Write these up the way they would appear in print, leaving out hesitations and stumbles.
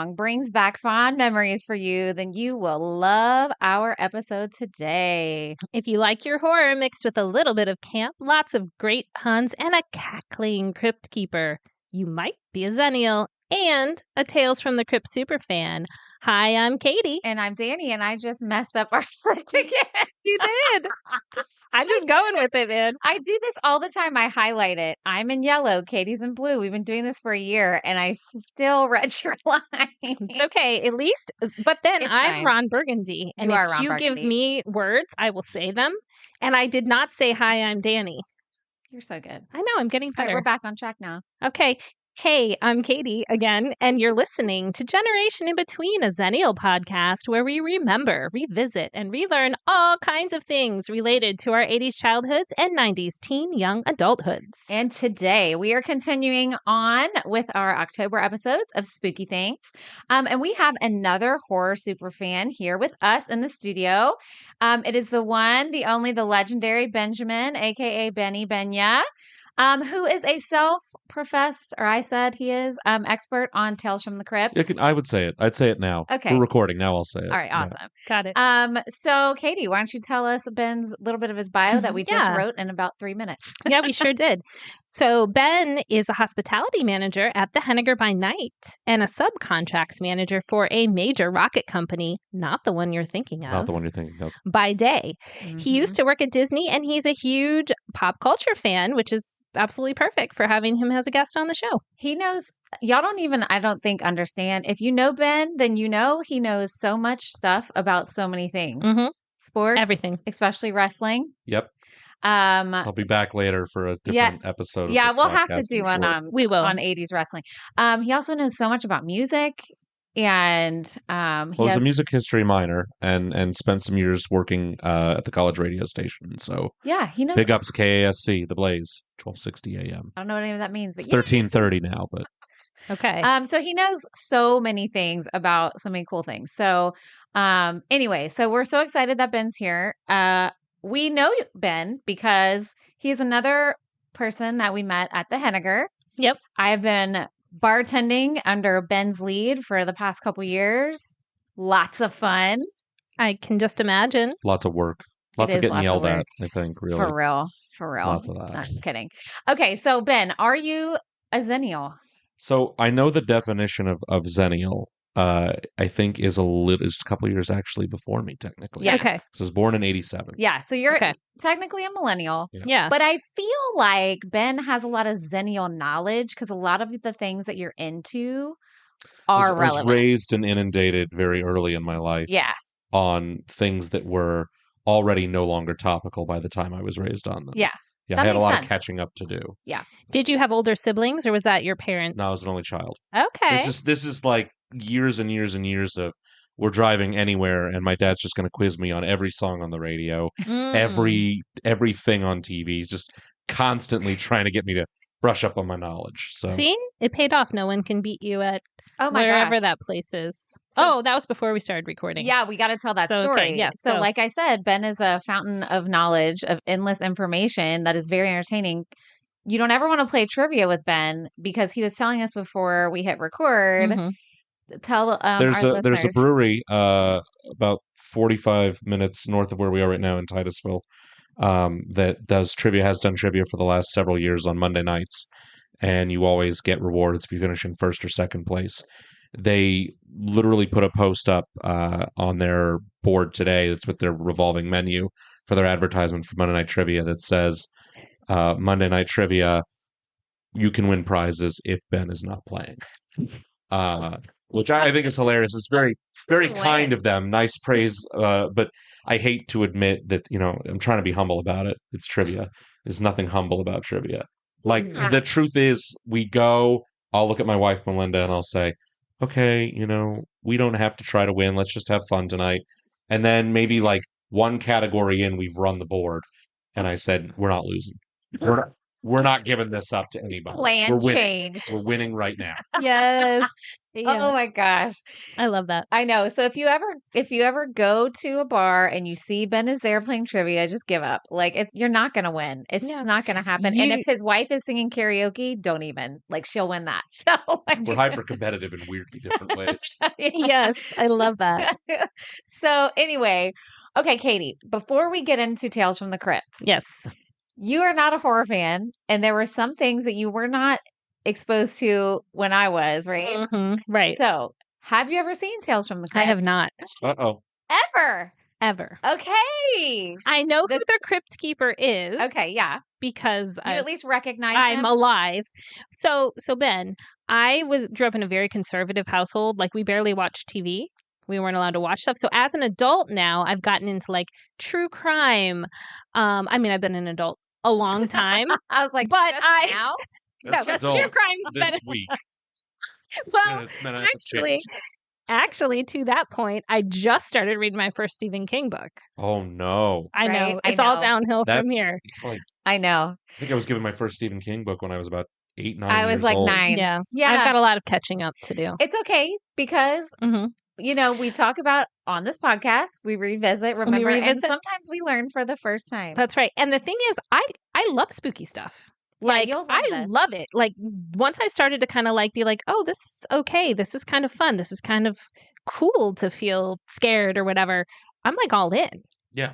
song brings back fond memories for you, then you will love our episode today. If you like your horror mixed with a little bit of camp, lots of great puns, and a cackling crypt keeper, you might be a Xennial and a Tales from the Crypt superfan. Hi, I'm Katie. And I'm Danny, and I just messed up our script again. You did. I'm just going with it, man. I do this all the time. I highlight it. I'm in yellow. Katie's in blue. We've been doing this for a year, and I still read your line. It's okay, at least. But then It's I'm fine. Ron Burgundy, and You are if Ron you Burgundy. give me words, I will say them. And I did not say, hi, I'm Danny. You're so good. I know, I'm getting All right, better. we're back on track now. Okay. Hey, I'm Katie again, and you're listening to Generation in Between, a Xennial podcast where we remember, revisit, and relearn all kinds of things related to our 80s childhoods and 90s teen young adulthoods. And today we are continuing on with our October episodes of Spooky Things. And we have another horror superfan here with us in the studio. It is the one, the only, the legendary Benjamin, aka Benya. Who is a self-professed, or I said he is, expert on Tales from the Crypt. I would say it. I'd say it now. Okay. We're recording now. I'll say it. All right, awesome. Got it. So Katie, why don't you tell us Ben's little bit of his bio that we just wrote in about 3 minutes? Yeah, we sure did. So Ben is a hospitality manager at the Henniger by night and a subcontracts manager for a major rocket company, not the one you're thinking of. Not the one you're thinking of. By day. He used to work at Disney, and he's a huge pop culture fan, which is absolutely perfect for having him as a guest on the show. He knows, y'all don't even, I don't think, understand. If you know Ben, then you know he knows so much stuff about so many things. Sports. Everything. Especially wrestling. Yep. I'll be back later for a different episode. Yeah, of this we'll have to podcast, do I'm one sure. We will. on 80s wrestling. He also knows so much about music. And Well, he's a music history minor and spent some years working at the college radio station. So yeah, he knows. big ups KASC, The Blaze, 1260 AM. I don't know what any of that means, but It's 1330 now, but Okay. So he knows so many things about so many cool things. So anyway, so we're so excited that Ben's here. We know Ben because he's another person that we met at the Henniger. Yep. I've been bartending under Ben's lead for the past couple years. Lots of fun. I can just imagine. lots of work. Lots It of is getting lots of yelled at, work. I think, really. For real. Lots of that. I'm just kidding. Okay, so Ben, are you a Xennial? So I know the definition of Xennial, I think, is a couple years actually before me, technically. Yeah. Okay. So I was born in 87. Yeah, so you're Okay. technically a millennial. Yeah. But I feel like Ben has a lot of Xennial knowledge because a lot of the things that you're into are I was relevant. raised and inundated very early in my life Yeah. on things that were already no longer topical by the time I was raised on them. Yeah. Yeah, That I had a makes lot sense. of catching up to do. Did you have older siblings, or was that your parents? No, I was an only child. Okay. This is like years and years and years of we're driving anywhere and my dad's just going to quiz me on every song on the radio, everything on TV, just constantly trying to get me to brush up on my knowledge. So See? It paid off. No one can beat you at Oh my wherever gosh. that place is. So- That was before we started recording. Yeah, we got to tell that So, story. okay, yes, so go. like I said, Ben is a fountain of knowledge, of endless information that is very entertaining. You don't ever want to play trivia with Ben because he was telling us before we hit record. Mhm. Tell there's our a listeners. brewery about 45 minutes north of where we are right now in Titusville that has done trivia for the last several years on Monday nights, and you always get rewards if you finish in first or second place. They literally put a post up on their board today that's with their revolving menu for their advertisement for Monday Night Trivia that says Monday Night Trivia, you can win prizes if Ben is not playing. Which I think is hilarious. It's very, very kind of them. Nice praise. But I hate to admit that, I'm trying to be humble about it. It's trivia. There's nothing humble about trivia. Like, the truth is, I'll look at my wife, Melinda, and I'll say, okay, we don't have to try to win. Let's just have fun tonight. And then maybe like one category in, we've run the board. And I said, we're not losing. we're not giving this up to anybody. Plan We're winning. change. We're winning right now. Yes. Oh my gosh. I love that. I know. So if you ever go to a bar and you see Ben is there playing trivia, just give up. Like you're not going to win. It's not going to happen. And if his wife is singing karaoke, don't even. Like she'll win that. So we're hyper competitive in weirdly different ways. Yes, I love that. So anyway, okay, Katie, before we get into Tales from the Crypt. Yes. You are not a horror fan, and there were some things that you were not exposed to when I was, right? Mm-hmm. Right. So, have you ever seen Tales from the Crypt? I have not. Uh-oh. Ever. Okay. I know who the Crypt Keeper is. Okay, yeah. Because you at least recognize I'm him? alive. So Ben, I grew up in a very conservative household. Like we barely watched TV. We weren't allowed to watch stuff. So as an adult now, I've gotten into like true crime. I mean, I've been an adult a long time. I was like, but now? No, true crime's this been week. Well, actually, to that point, I just started reading my first Stephen King book. Oh no! I know it's all downhill from here. Like, I know. I think I was given my first Stephen King book when I was about 8, 9. I was like old. 9. Yeah. I've got a lot of catching up to do. It's okay because we talk about on this podcast, we revisit, remember, and sometimes we learn for the first time. That's right. And the thing is, I love spooky stuff. Like, I love it. Like, once I started to kind of like be like, oh, this is okay. This is kind of fun. This is kind of cool to feel scared or whatever. I'm like all in. Yeah.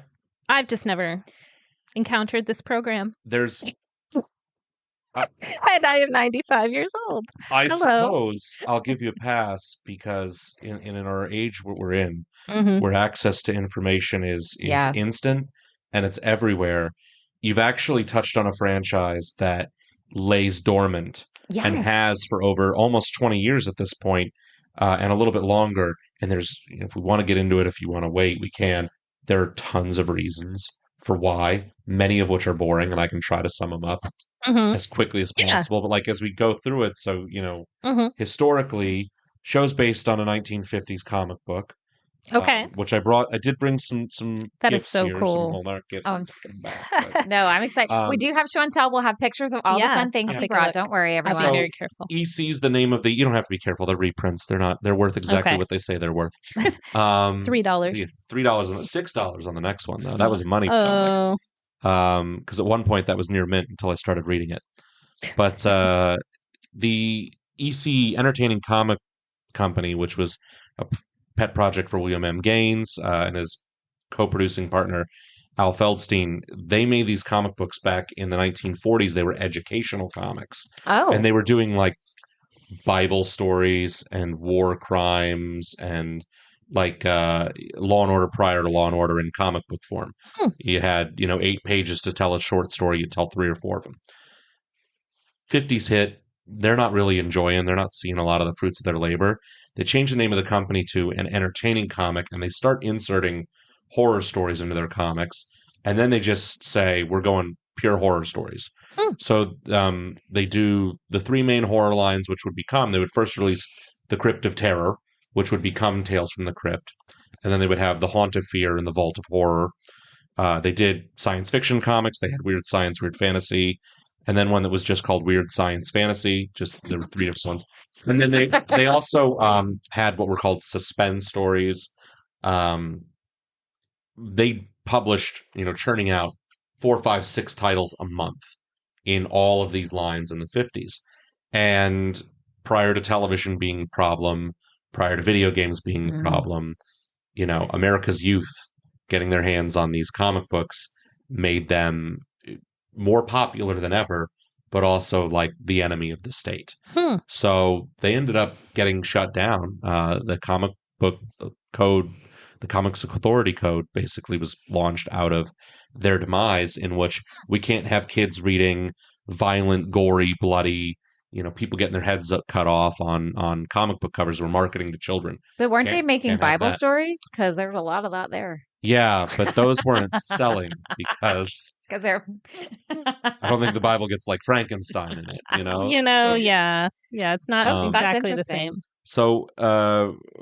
I've just never encountered this program. There's... and I am 95 years old. I suppose I'll give you a pass because in our age what we're in, where access to information is instant and it's everywhere, you've actually touched on a franchise that lays dormant and has for over almost 20 years at this point, and a little bit longer. And there's, if we want to get into it, if you want to wait, we can. There are tons of reasons for why, many of which are boring, and I can try to sum them up as quickly as possible. But like as we go through it, so historically, shows based on a 1950s comic book. Okay. Which I did bring some that gifts is so here, cool. some Hallmark gifts. No, I'm excited. We do have show and tell. We'll have pictures of all the fun things he brought. Don't worry, everyone. I'll be very careful. EC's the name of you don't have to be careful. They're reprints. They're worth exactly what they say they're worth. $3. $3 and $6 on the next one though. That was a money comic. Because at one point that was near mint until I started reading it. But the EC Entertaining Comic Company, which was a pet project for William M. Gaines and his co-producing partner Al Feldstein, they made these comic books back in the 1940s. They were educational comics. Oh. And they were doing like Bible stories and war crimes and like Law and Order prior to Law and Order in comic book form. You had 8 pages to tell a short story. You'd tell 3 or 4 of them. 50s hit. They're not really enjoying. They're not seeing a lot of the fruits of their labor. They change the name of the company to an entertaining comic, and they start inserting horror stories into their comics. And then they just say, we're going pure horror stories. So they do the 3 main horror lines, which would become, they would first release The Crypt of Terror, which would become Tales from the Crypt. And then they would have The Haunt of Fear and The Vault of Horror. They did science fiction comics. They had weird science, weird fantasy. And then one that was just called Weird Science Fantasy. There were 3 different ones. And then they also had what were called suspense stories. They published, churning out 4, 5, 6 titles a month in all of these lines in the 50s. And prior to television being a problem, prior to video games being a problem, America's youth getting their hands on these comic books made them more popular than ever, but also like the enemy of the state. So they ended up getting shut down. The comic book code, the Comics Authority Code, basically was launched out of their demise, in which we can't have kids reading violent, gory, bloody, people getting their heads cut off on comic book covers. We're marketing to children. But weren't they making Bible stories? Because there's a lot of that there. Yeah, but those weren't selling because they're. I don't think the Bible gets like Frankenstein in it, yeah, it's not exactly the same. So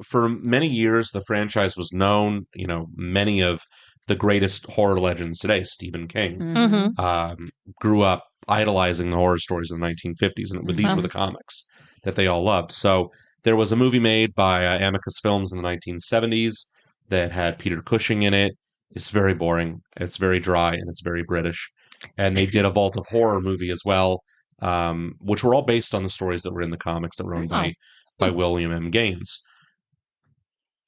for many years, the franchise was known. Many of the greatest horror legends today, Stephen King, grew up idolizing the horror stories in the 1950s, and these were the comics that they all loved. So there was a movie made by Amicus Films in the 1970s that had Peter Cushing in it. It's very boring. It's very dry, and it's very British. And they did a Vault of Horror movie as well, which were all based on the stories that were in the comics that were owned by William M. Gaines.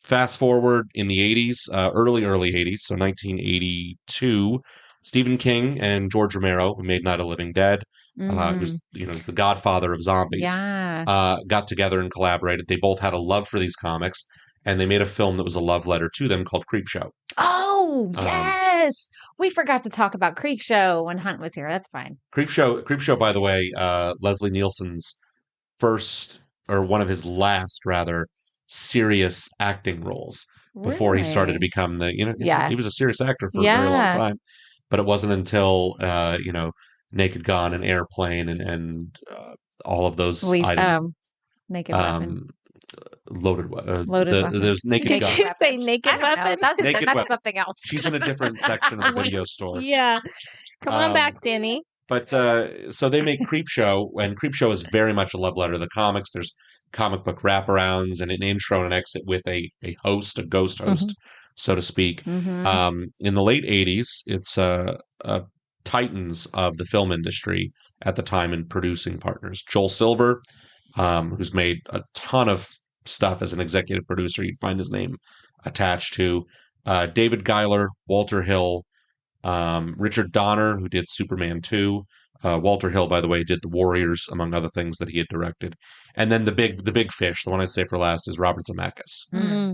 Fast forward in the 80s, early 80s, so 1982, Stephen King and George Romero, who made Night of the Living Dead, who's the godfather of zombies, got together and collaborated. They both had a love for these comics, and they made a film that was a love letter to them called Creepshow. Oh, yes! We forgot to talk about Creepshow when Hunt was here. That's fine. Creepshow, by the way, Leslie Nielsen's first, or one of his last, rather, serious acting roles before he started to become he was a serious actor for a very long time, but it wasn't until Naked Gun and Airplane and all of those items, Naked Weapon, Loaded Weapon. There's Naked Gun. Did you say Naked Weapon? That's something else. She's in a different section of the video store. Yeah, come on back, Danny. But so they make Creepshow, and Creepshow is very much a love letter to the comics. There's comic book wraparounds and an intro and an exit with a host, a ghost host, so to speak. In the late 80s, it's titans of the film industry at the time in producing partners. Joel Silver, who's made a ton of stuff as an executive producer. You'd find his name attached to. David Giler, Walter Hill, Richard Donner, who did Superman 2. Walter Hill, by the way, did The Warriors, among other things that he had directed. And then the big fish, the one I say for last, is Robert Zemeckis.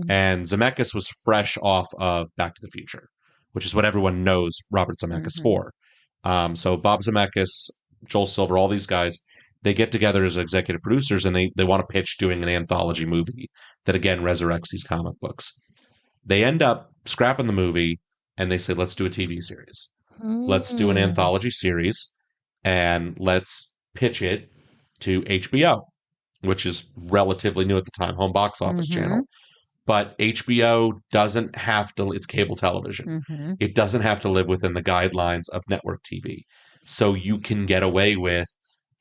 And Zemeckis was fresh off of Back to the Future, which is what everyone knows Robert Zemeckis for. So Bob Zemeckis, Joel Silver, all these guys, they get together as executive producers, and they want to pitch doing an anthology movie that, again, resurrects these comic books. They end up scrapping the movie, and they say, let's do a TV series. Let's do an anthology series, and let's pitch it to HBO, which is relatively new at the time, home box office channel. But HBO doesn't have to, it's cable television. It doesn't have to live within the guidelines of network TV. So you can get away with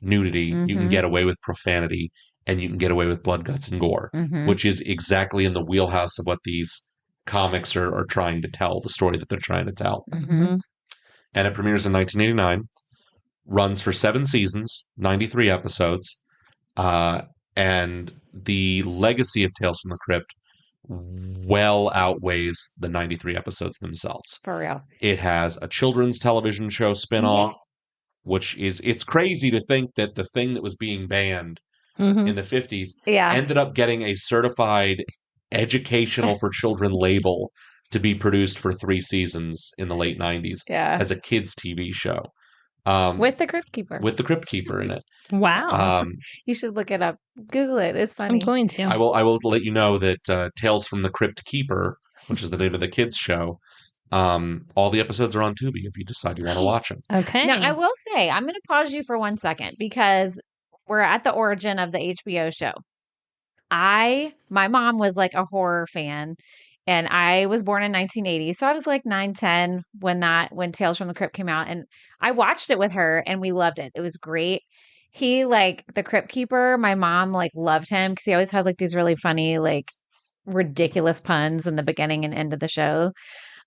nudity, you can get away with profanity, and you can get away with blood, guts, and gore, which is exactly in the wheelhouse of what these comics are trying to tell, the story that they're trying to tell. And it premieres in 1989, runs for 7 seasons, 93 episodes, and the legacy of Tales from the Crypt well outweighs the 93 episodes themselves. For real. It has a children's television show spinoff, which is, it's crazy to think that the thing that was being banned in the 50s ended up getting a certified educational for children label to be produced for 3 seasons in the late 90s as a kids TV show. With the Crypt Keeper. With the Crypt Keeper in it. Wow. You should look it up. Google it. It's funny. I'm going to. I will let you know that Tales from the Crypt Keeper, which is the name of the kids show, all the episodes are on Tubi if you decide you want to watch them. Okay. Now, I will say, I'm going to pause you for 1 second because we're at the origin of the HBO show. My mom was like a horror fan, and I was born in 1980. So I was like 9, 10 when Tales from the Crypt came out, and I watched it with her and we loved it. It was great. He, like, the Crypt Keeper, my mom like loved him because he always has like these really funny, like, ridiculous puns in the beginning and end of the show.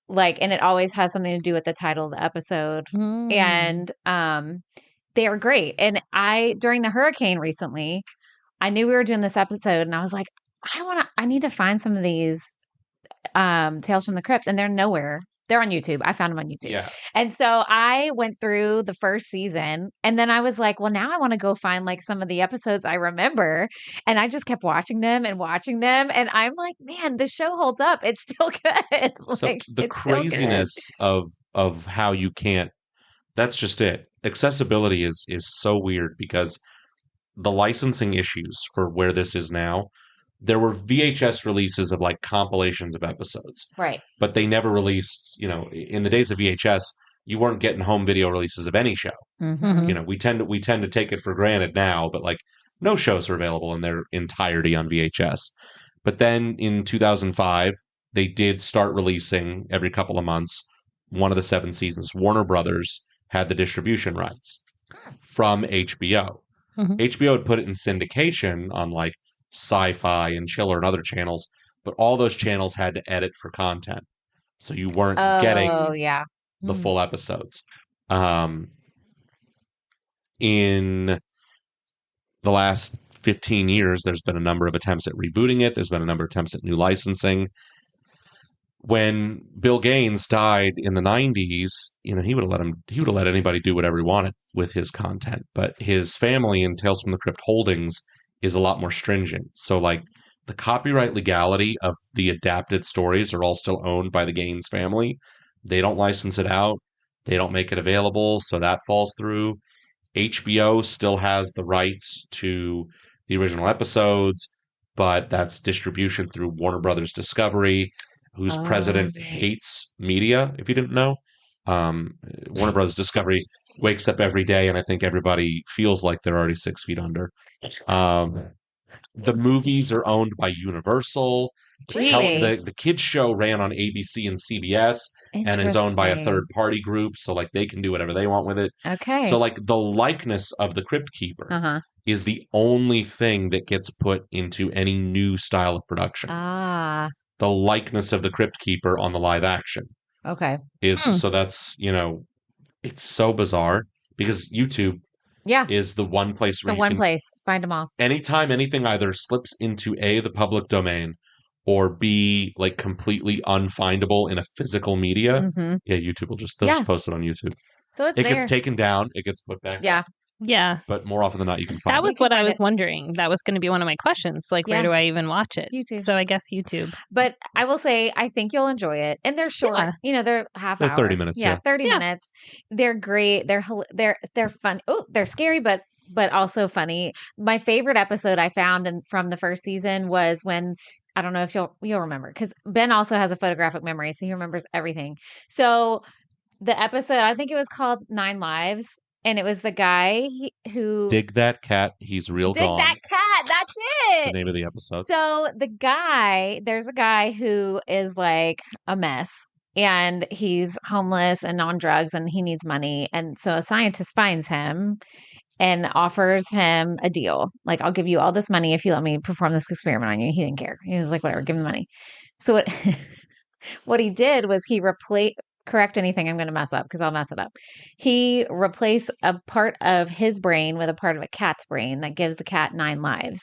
Like, and it always has something to do with the title of the episode. And they are great. And during the hurricane recently, I knew we were doing this episode, and I was like, I need to find some of these Tales from the Crypt, and they're nowhere. They're on YouTube. I found them on YouTube. Yeah. And so I went through the first season, and then I was like, well, now I want to go find like some of the episodes I remember. And I just kept watching them. And I'm like, man, the show holds up. It's still good. So like, the craziness of how you can't, that's just it. Accessibility is so weird because the licensing issues for where this is now, there were VHS releases of like compilations of episodes. Right. But they never released, in the days of VHS, you weren't getting home video releases of any show. We tend to take it for granted now, but like no shows are available in their entirety on VHS. But then in 2005, they did start releasing every couple of months one of the 7 seasons. Warner Brothers had the distribution rights. from HBO. HBO had put it in syndication on like Sci-Fi and Chiller and other channels, but all those channels had to edit for content. So you weren't getting the full episodes. In the last 15 years, there's been a number of attempts at rebooting it. There's been a number of attempts at new licensing. When Bill Gaines died in the 90s, he would have let anybody do whatever he wanted with his content. But his family in Tales from the Crypt Holdings is a lot more stringent. So like the copyright legality of the adapted stories are all still owned by the Gaines family. They don't license it out. They don't make it available. So that falls through. HBO still has the rights to the original episodes, but that's distribution through Warner Brothers Discovery, whose president hates media, if you didn't know. Warner Brothers Discovery wakes up every day, and I think everybody feels like they're already 6 feet under. The movies are owned by Universal. The kids show ran on ABC and CBS and is owned by a third-party group, so like they can do whatever they want with it. Okay. So like the likeness of the Crypt Keeper is the only thing that gets put into any new style of production. The likeness of the Crypt Keeper on the live action. Okay. So that's, it's so bizarre because YouTube is the one place where find them all. Anytime anything either slips into A, the public domain, or B, like completely unfindable in a physical media, YouTube will just post it on YouTube. So it gets taken down, it gets put back up. Yeah. But more often than not, you can find it. That was what I was wondering. That was going to be one of my questions. Like, where do I even watch it? YouTube. So I guess YouTube. But I will say, I think you'll enjoy it. And they're short. They're half hour. 30 minutes. 30 minutes. They're great. They're fun. Oh, they're scary, but also funny. My favorite episode I found from the first season was when, I don't know if you'll remember, because Ben also has a photographic memory, so he remembers everything. So the episode, I think it was called 9 Lives. And it was the guy who... Dig that cat, he's real gone. Dig that cat, that's it! That's the name of the episode. So there's a guy who is like a mess. And he's homeless and on drugs and he needs money. And so a scientist finds him and offers him a deal. Like, I'll give you all this money if you let me perform this experiment on you. He didn't care. He was like, whatever, give him the money. So what he did was he correct anything I'm going to mess up because I'll mess it up. He replaced a part of his brain with a part of a cat's brain that gives the cat 9 lives.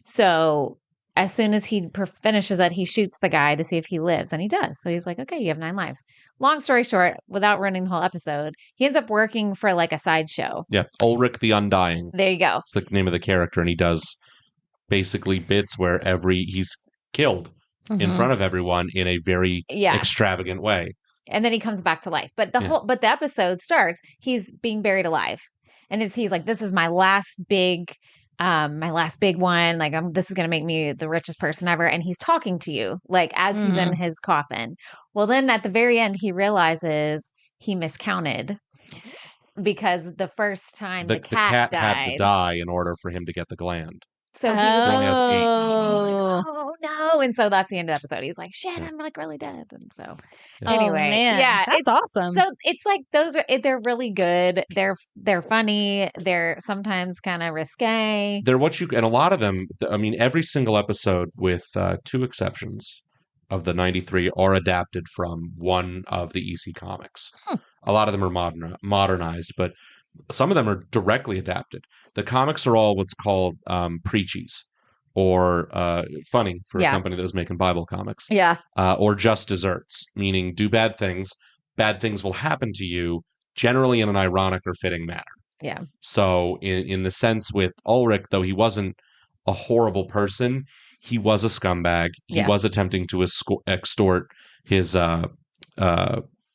So as soon as he finishes that, he shoots the guy to see if he lives, and he does. So he's like, okay, you have 9 lives. Long story short, without ruining the whole episode, he ends up working for like a sideshow. Yeah, Ulrich the Undying. There you go. It's the name of the character, and he does basically bits where he's killed in front of everyone in a very extravagant way. And then he comes back to life. But the episode starts, he's being buried alive. And he's like, this is my last big one. Like, this is going to make me the richest person ever. And he's talking to you, like, as he's in his coffin. Well, then at the very end, he realizes he miscounted because the first time the cat died, had to die in order for him to get the gland. So he only has 8. Like, oh no! And so that's the end of the episode. He's like, "Shit, I'm like really dead." And so, anyway, that's awesome. So it's like they're really good. They're funny. They're sometimes kind of risque. They're and a lot of them. I mean, every single episode, with 2 exceptions of the 93, are adapted from one of the EC comics. A lot of them are modernized, but some of them are directly adapted. The comics are all what's called preachies, or funny for a company that was making Bible comics. Or just desserts, meaning do bad things. Bad things will happen to you, generally in an ironic or fitting manner. Yeah. So in the sense with Ulrich, though he wasn't a horrible person, he was a scumbag. He was attempting to extort his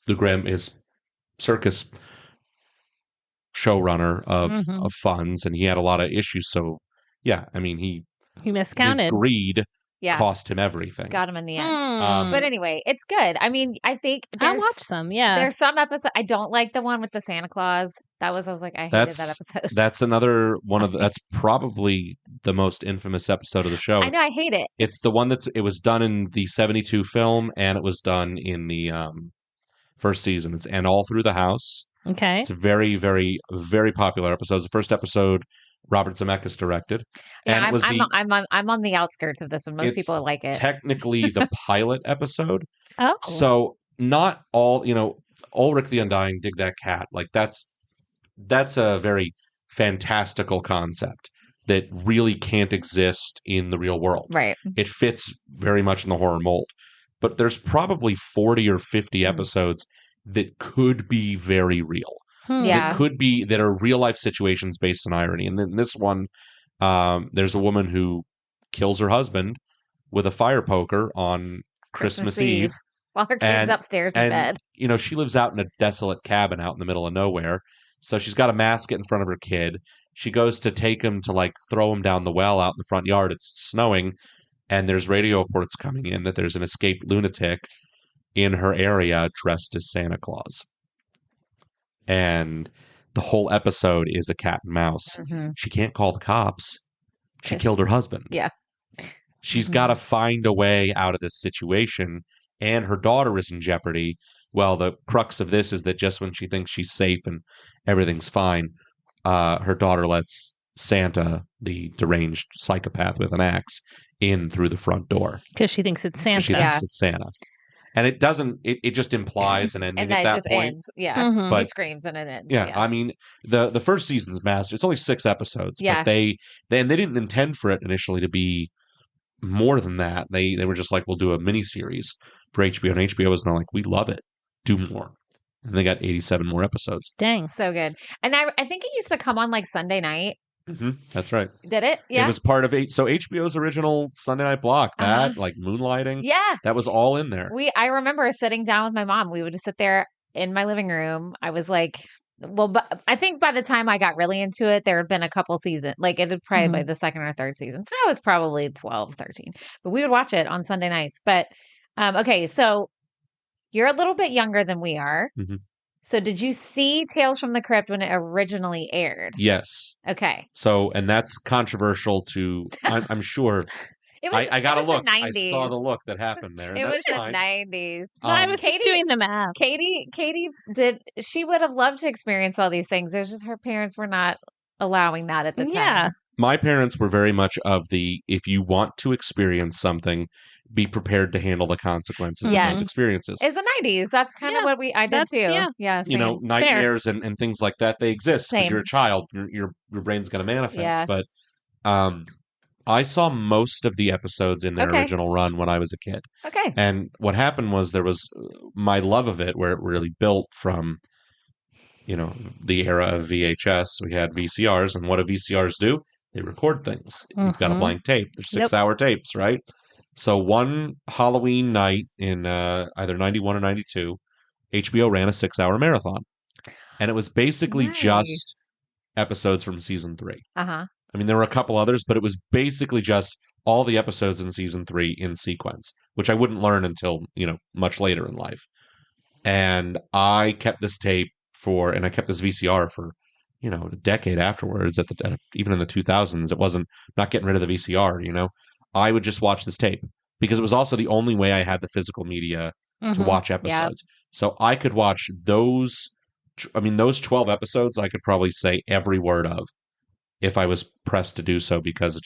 his circus showrunner of funds, and he had a lot of issues. So I mean, he miscounted. His greed cost him everything. Got him in the end. But anyway, it's good. I mean, I think I'll watch some. There's some episodes. I don't like the one with the Santa Claus. I was like, I hated that episode. That's another one of that's probably the most infamous episode of the show. I know, I hate it. It's the one it was done in the 72 film, and it was done in the first season. It's And All Through the House. Okay. It's a very, very, very popular episode. It's the first episode Robert Zemeckis directed. Yeah, And it was I'm on the outskirts of this one. Most it's people like it. technically the pilot episode. Oh. So not all, Ulrich the Undying, Dig That Cat. Like that's a very fantastical concept that really can't exist in the real world. Right. It fits very much in the horror mold. But there's probably 40 or 50 episodes that could be very real. Yeah. That are real life situations based on irony. And then this one, there's a woman who kills her husband with a fire poker on Christmas Eve. While her kid's upstairs in bed. She lives out in a desolate cabin out in the middle of nowhere. So she's got a basket in front of her kid. She goes to take him to throw him down the well out in the front yard. It's snowing. And there's radio reports coming in that there's an escaped lunatic in her area dressed as Santa Claus. And the whole episode is a cat and mouse. Mm-hmm. She can't call the cops. She killed her husband. Yeah. She's got to find a way out of this situation, and her daughter is in jeopardy. Well, the crux of this is that just when she thinks she's safe and everything's fine, her daughter lets Santa, the deranged psychopath with an axe, in through the front door. Because she thinks it's Santa. She thinks it's Santa. And it doesn't, it just implies an ending at that point. Ends. Yeah. Mm-hmm. But, she screams and it ends. Yeah, I mean, the first season's massive. It's only 6 episodes. Yeah. But they didn't intend for it initially to be more than that. They were just like, we'll do a miniseries for HBO. And HBO was not like, we love it. Do more. And they got 87 more episodes. Dang. So good. And I think it used to come on Sunday night. Mm-hmm. That's right. Did it? Yeah. It was part of HBO's original Sunday night block. That, Moonlighting. Yeah. That was all in there. I remember sitting down with my mom. We would just sit there in my living room. I was like, but I think by the time I got really into it, there had been a couple seasons. It had probably by the second or third season. So I was probably 12, 13. But we would watch it on Sunday nights. But, okay, so you're a little bit younger than we are. Mm-hmm. So did you see Tales from the Crypt when it originally aired? Yes. Okay. So, and that's controversial to, I'm sure. I got to look. I saw the look that happened there. It was the 90s. I was just doing the math. Katie she would have loved to experience all these things. It was just her parents were not allowing that at the time. Yeah. My parents were very much of the, if you want to experience something, be prepared to handle the consequences of those experiences. It's the 90s. That's kind of what I did too. Yeah. Same. Nightmares and things like that, they exist because you're a child. Your brain's going to manifest. Yeah. But I saw most of the episodes in their original run when I was a kid. Okay. And what happened was there was my love of it, where it really built from, the era of VHS. We had VCRs, and what do VCRs do? They record things. You've got a blank tape. They're 6-hour tapes, right? So one Halloween night in either 91 or 92, HBO ran a 6-hour marathon. And it was basically just episodes from season 3. Uh-huh. I mean, there were a couple others, but it was basically just all the episodes in season 3 in sequence, which I wouldn't learn until, much later in life. And I kept this tape and I kept this VCR for, a decade afterwards. Even in the 2000s, it wasn't not getting rid of the VCR. I would just watch this tape because it was also the only way I had the physical media to watch episodes. Yep. So I could watch those 12 episodes. I could probably say every word of if I was pressed to do so, because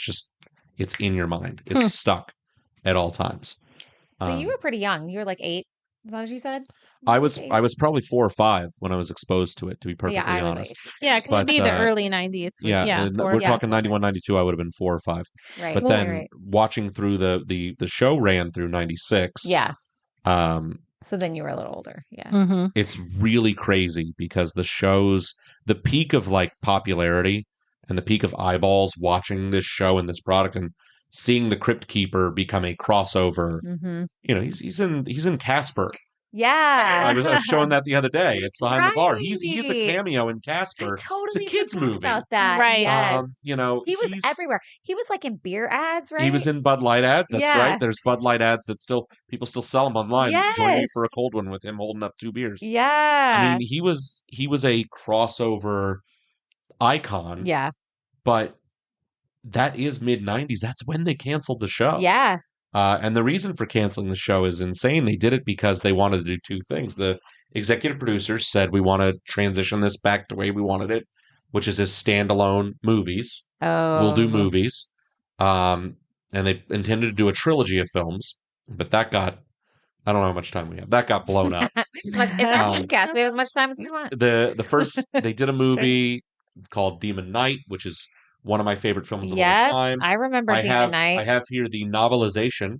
it's in your mind. It's stuck at all times. So you were pretty young. You were like 8. Is that what you said? I was probably 4 or 5 when I was exposed to it, to be perfectly honest. Yeah, it could be the early 90s. We're talking 91, 92. I would have been 4 or 5. Right. But then watching through the show ran through 96. Yeah. So then you were a little older. Yeah. Mm-hmm. It's really crazy because the peak of popularity and the peak of eyeballs watching this show and this product and seeing the Crypt Keeper become a crossover. Mm-hmm. He's in Casper. Yeah. I was showing that the other day. It's behind the bar. He's a cameo in I Casper. totally it's a kids movie about that. Right. Yes. He was everywhere. He was in beer ads, right? He was in Bud Light ads. That's right. There's Bud Light ads that people still sell them online. Yes. Join me for a cold one with him holding up 2 beers. Yeah. I mean, he was a crossover icon. Yeah. But that is mid-90s. That's when they canceled the show. Yeah. And the reason for canceling the show is insane. They did it because they wanted to do 2 things. executive producers said, we want to transition this back to the way we wanted it, which is as standalone movies. We'll do movies. And they intended to do a trilogy of films, but that got, I don't know how much time we have. That got blown up. It's our podcast. We have as much time as we want. The first, they did a movie called Demon Knight, which is one of my favorite films of all time. I remember Demon Knight. I have here the novelization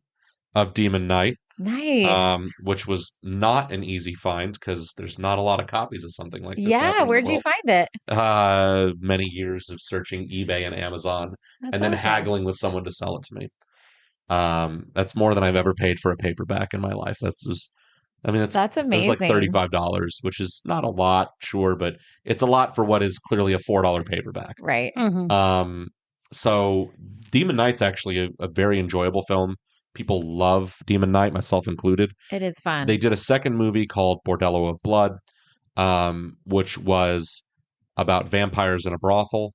of Demon Knight. Nice. Which was not an easy find because there's not a lot of copies of something like this. Yeah, where'd you find it? Many years of searching eBay and Amazon, That's and then awesome. haggling with someone to sell it to me. That's more than I've ever paid for a paperback in my life. That's amazing. It was like $35, which is not a lot, sure, but it's a lot for what is clearly a $4 paperback. Right. Mm-hmm. So Demon Knight's actually a very enjoyable film. People love Demon Knight, myself included. It is fun. They did a second movie called Bordello of Blood, which was about vampires in a brothel.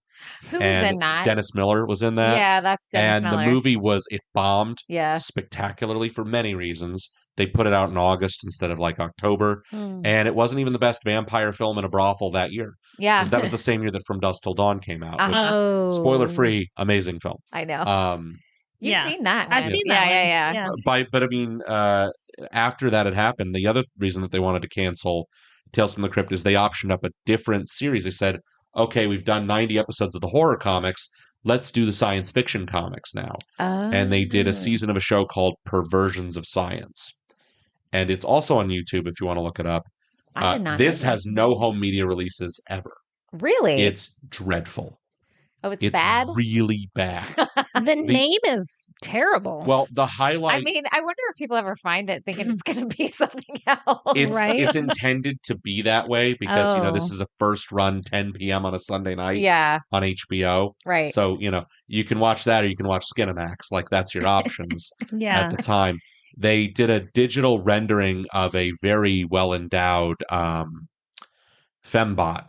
Who was in that? Dennis Miller was in that. Yeah, that's Dennis Miller. And the movie it bombed Yeah. spectacularly for many reasons. They put it out in August instead of like October. And it wasn't even the best vampire film in a brothel that year. Yeah. Because that was the same year that From Dusk Till Dawn came out. Uh-huh. Which, spoiler free, amazing film. I know. You've seen that one. I've seen that Yeah. But I mean, after that had happened, the other reason that they wanted to cancel Tales from the Crypt is they optioned up a different series. They said, okay, we've done 90 episodes of the horror comics. Let's do the science fiction comics now. And they did a season of a show called Perversions of Science. And it's also on YouTube if you want to look it up. This has no home media releases ever. Really? It's dreadful. Oh, it's bad? Really bad. The name is terrible. Well, the highlight... I mean, I wonder if people ever find it thinking it's going to be something else. It's intended to be that way because, this is a first run 10 p.m. on a Sunday night on HBO. Right. So, you can watch that or you can watch Skinamax. Like, that's your options at the time. They did a digital rendering of a very well-endowed fembot.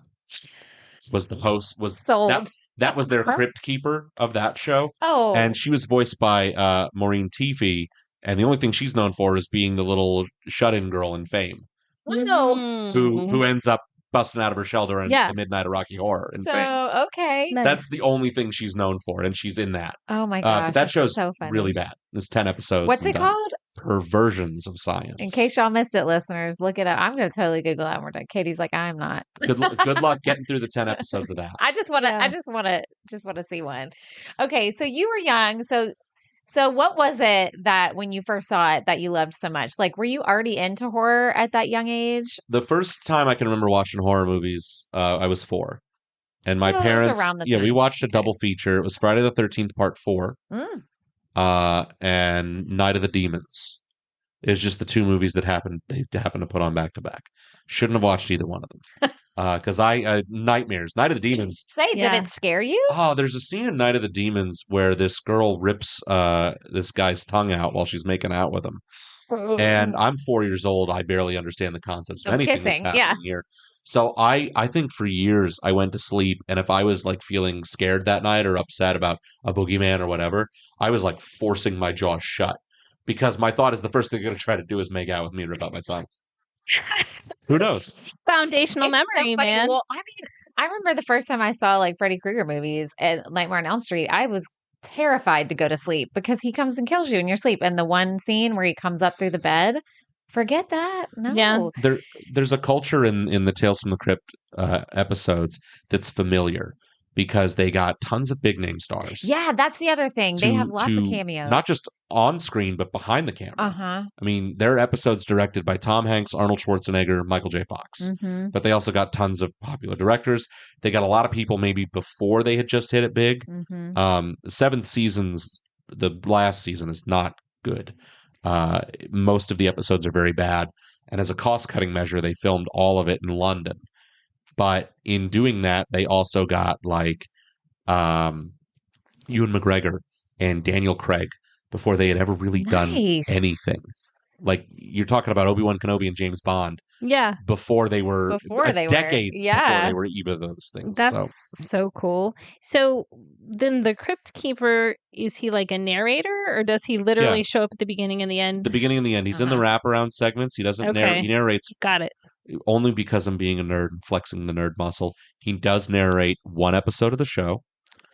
Was the host... Sold. That was their crypt keeper of that show. Oh. And she was voiced by Maureen Teefy. And the only thing she's known for is being the little shut-in girl in Fame. No. Who ends up busting out of her shell during the midnight of Rocky Horror in Fame. Okay. Nice. That's the only thing she's known for, and she's in that. Oh my gosh. But that show's so funny. really bad. It's 10 episodes. What's it called? Perversions of Science. In case y'all missed it, listeners, look it up. I'm going to totally Google that more. Katie's like, I'm not. Good luck getting through the 10 episodes of that. I just want to see one. Okay, so you were young. So what was it that when you first saw it that you loved so much? Like, were you already into horror at that young age? The first time I can remember watching horror movies, I was 4. And my parents, we watched a double feature. It was Friday the 13th, Part 4. And Night of the Demons. It's just the two movies that happened to put on back to back. Shouldn't have watched either one of them. Because nightmares. Night of the Demons. Did it scare you? Oh, there's a scene in Night of the Demons where this girl rips this guy's tongue out while she's making out with him. And I'm 4 years old. I barely understand the concepts of anything that's happening here. So I think for years I went to sleep, and if I was like feeling scared that night or upset about a boogeyman or whatever, I was like forcing my jaw shut. Because my thought is the first thing they're going to try to do is make out with me and rip out my tongue. Who knows? Foundational memory, man. Well, I mean, I remember the first time I saw like Freddy Krueger movies at Nightmare on Elm Street, I was terrified to go to sleep because he comes and kills you in your sleep. And the one scene where he comes up through the bed, forget that. No. Yeah. There's a culture in the Tales from the Crypt episodes that's familiar. Because they got tons of big name stars. Yeah, that's the other thing. They have lots of cameos. Not just on screen, but behind the camera. Uh-huh. I mean, there are episodes directed by Tom Hanks, Arnold Schwarzenegger, Michael J. Fox. Mm-hmm. But they also got tons of popular directors. They got a lot of people maybe before they had just hit it big. Mm-hmm. The last season is not good. Most of the episodes are very bad. And as a cost-cutting measure, they filmed all of it in London. But in doing that, they also got like Ewan McGregor and Daniel Craig before they had ever really done anything. Like you're talking about Obi-Wan Kenobi and James Bond. Yeah. Before they were decades before they were either of those things. That's so cool. So then the Crypt Keeper, is he like a narrator or does he literally show up at the beginning and the end? The beginning and the end. He's in the wraparound segments. He doesn't narrate. He narrates. Got it. only because I'm being a nerd and flexing the nerd muscle, he does narrate one episode of the show,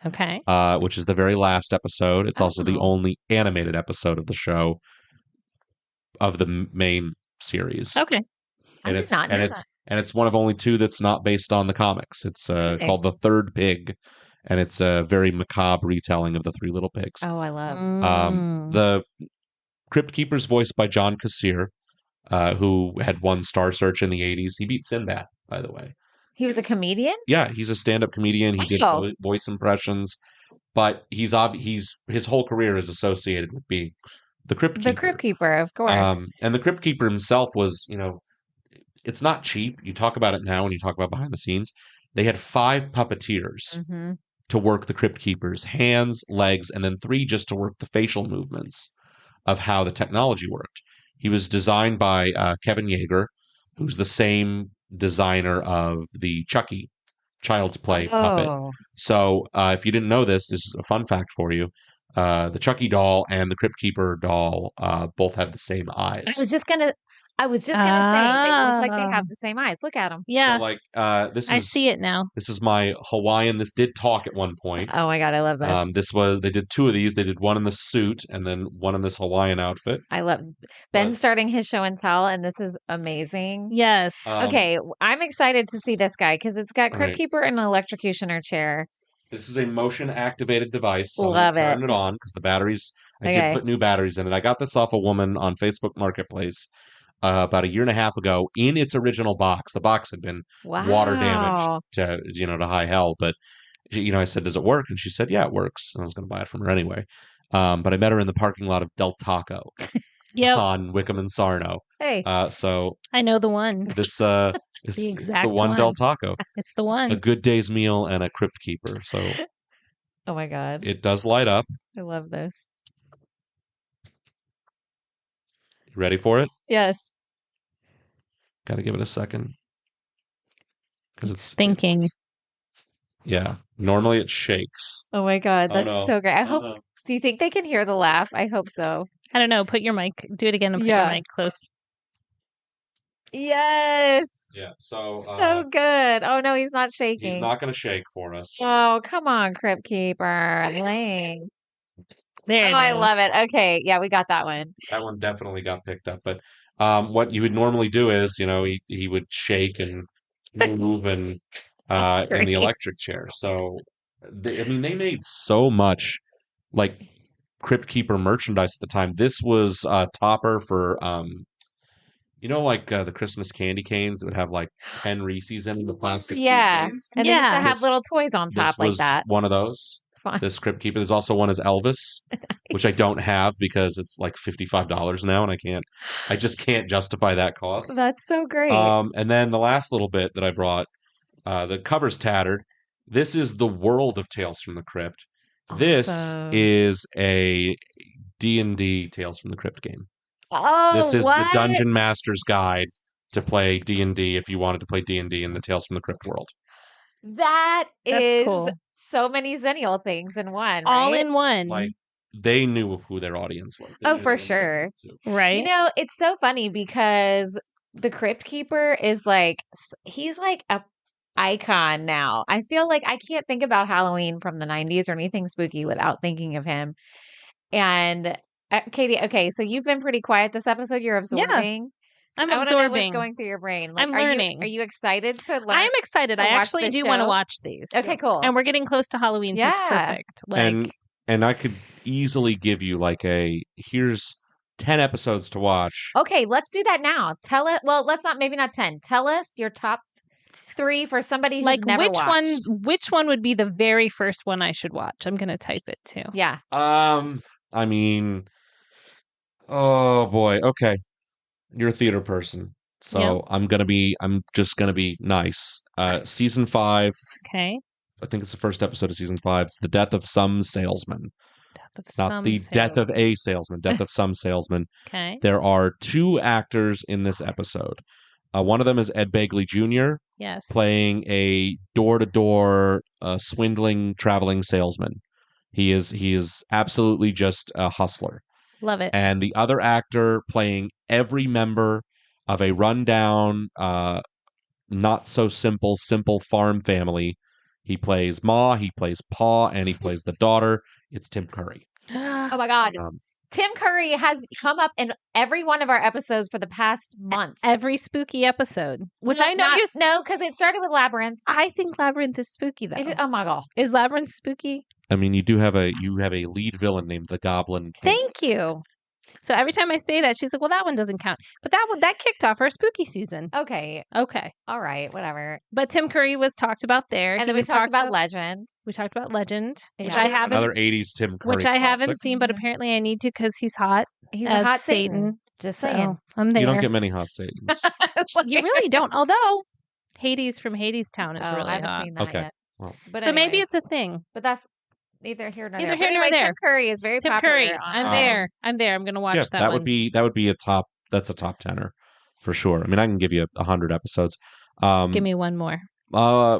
Okay. which is the very last episode. It's also the Oh. only animated episode of the show of the main series. Okay. I did not know that. And it's one of only two that's not based on the comics. It's Okay. called The Third Pig, and it's a very macabre retelling of the Three Little Pigs. Oh, I love. The Crypt Keeper's voiced by John Kassir, who had won Star Search in the 80s. He beat Sinbad, by the way. He was a comedian? Yeah, he's a stand-up comedian. He did voice impressions, but his whole career is associated with being the Crypt Keeper. The Crypt Keeper, of course. And the Crypt Keeper himself was, it's not cheap. You talk about it now when you talk about behind the scenes. They had 5 puppeteers to work the Crypt Keeper's hands, legs, and then 3 just to work the facial movements of how the technology worked. He was designed by Kevin Yeager, who's the same designer of the Chucky Child's Play puppet. So if you didn't know this is a fun fact for you. The Chucky doll and the Crypt Keeper doll both have the same eyes. I was just gonna say they look like they have the same eyes. Look at them. Yeah. So I see it now. This is my Hawaiian. This did talk at one point. Oh my god, I love this. They did 2 of these. They did one in the suit and then one in this Hawaiian outfit. I love Ben's starting his show and tell, and this is amazing. Yes. Okay, I'm excited to see this guy because it's got Crypt Keeper and an electrocutioner chair. This is a motion activated device. So Love I'm turn it on because the batteries. I did put new batteries in it. I got this off a woman on Facebook Marketplace about a year and a half ago in its original box. The box had been water damaged to high hell, but I said, "Does it work?" And she said, "Yeah, it works." And I was going to buy it from her anyway. But I met her in the parking lot of Del Taco on Wickham and Sarno. Hey, so I know the one. This it's exact the one Del Taco. It's the one. A good day's meal and a Crypt Keeper. So oh my god, it does light up. I love this. You ready for it? Yes. Got to give it a second because it's thinking. Yeah, normally it shakes. Oh my god, that's so great. I hope. No. Do you think they can hear the laugh? I hope so. I don't know. Put your mic. Do it again and put your mic close. Yes. Yeah. So good. Oh no, he's not shaking. He's not going to shake for us. Oh come on, Crypt Keeper, lame. There. I love it. Okay, yeah, we got that one. That one definitely got picked up. But what you would normally do is, he would shake and move and in the electric chair. So they made so much like Crypt Keeper merchandise at the time. This was a topper for the Christmas candy canes that would have like 10 Reese's in the plastic canes. And they used to have little toys on top like that. One of those. Fun. This Crypt Keeper. There's also one as Elvis, which I don't have because it's like $55 now, and I just can't justify that cost. That's so great. And then the last little bit that I brought, the cover's tattered. This is the world of Tales from the Crypt. Awesome. This is a D&D Tales from the Crypt game. Oh, this is the Dungeon Master's Guide to play D&D if you wanted to play D&D in the Tales from the Crypt world. That's cool. So many Xennial things in one, all right? in one. Like they knew who their audience was. Oh, for sure. Right. It's so funny because the Crypt Keeper is he's like a icon now. I feel like I can't think about Halloween from the 90s or anything spooky without thinking of him. And Katie, okay, so you've been pretty quiet this episode. You're absorbing. Yeah. I'm absorbing. I what's going through your brain. I'm learning. Are you excited to learn? I'm excited. I actually do want to watch these. Okay, cool. And we're getting close to Halloween, so it's perfect. And I could easily give you here's 10 episodes to watch. Okay, let's do that now. Maybe not 10. Tell us your top 3 for somebody who's never watched. Which one would be the very first one I should watch? I'm going to type it too. Yeah. Oh boy. Okay. You're a theater person. So I'm just going to be nice. Season 5. Okay. I think it's the first episode of season 5. It's The Death of Some Salesman. Death of a Salesman. Death of Some Salesman. Okay. There are 2 actors in this episode. One of them is Ed Begley Jr. Yes. Playing a door-to-door swindling traveling salesman. He is absolutely just a hustler. Love it. And the other actor playing every member of a rundown, not so simple farm family. He plays Ma, he plays Pa, and he plays the daughter. It's Tim Curry. Oh my God. Tim Curry has come up in every one of our episodes for the past month. Every spooky episode, which I know you. No, because it started with Labyrinth. I think Labyrinth is spooky though. Oh my God. Is Labyrinth spooky? I mean, you have a lead villain named the Goblin King. Thank you. So every time I say that, she's like, well, that one doesn't count. But that kicked off our spooky season. Okay. All right. Whatever. But Tim Curry was talked about there. And then we talked about Legend. We talked about Legend, Yeah. which I haven't. Another 80s Tim Curry Which I haven't classic. seen, but apparently I need to because he's hot. He's as a hot Satan. Just So saying. I'm there. You don't get many hot Satans. You really don't. Although Hades from Hades Town is I really haven't hot. seen that Okay. yet. Well. But So maybe anyways. it's a thing. But that's neither here nor Neither there. here But nor anyway, there. Tim Curry is very Tim popular. Curry. on- I'm there. I'm going to watch that that one. would be a top. That's a top tenner for sure. I mean, I can give you 100 episodes. Give me one more. I'm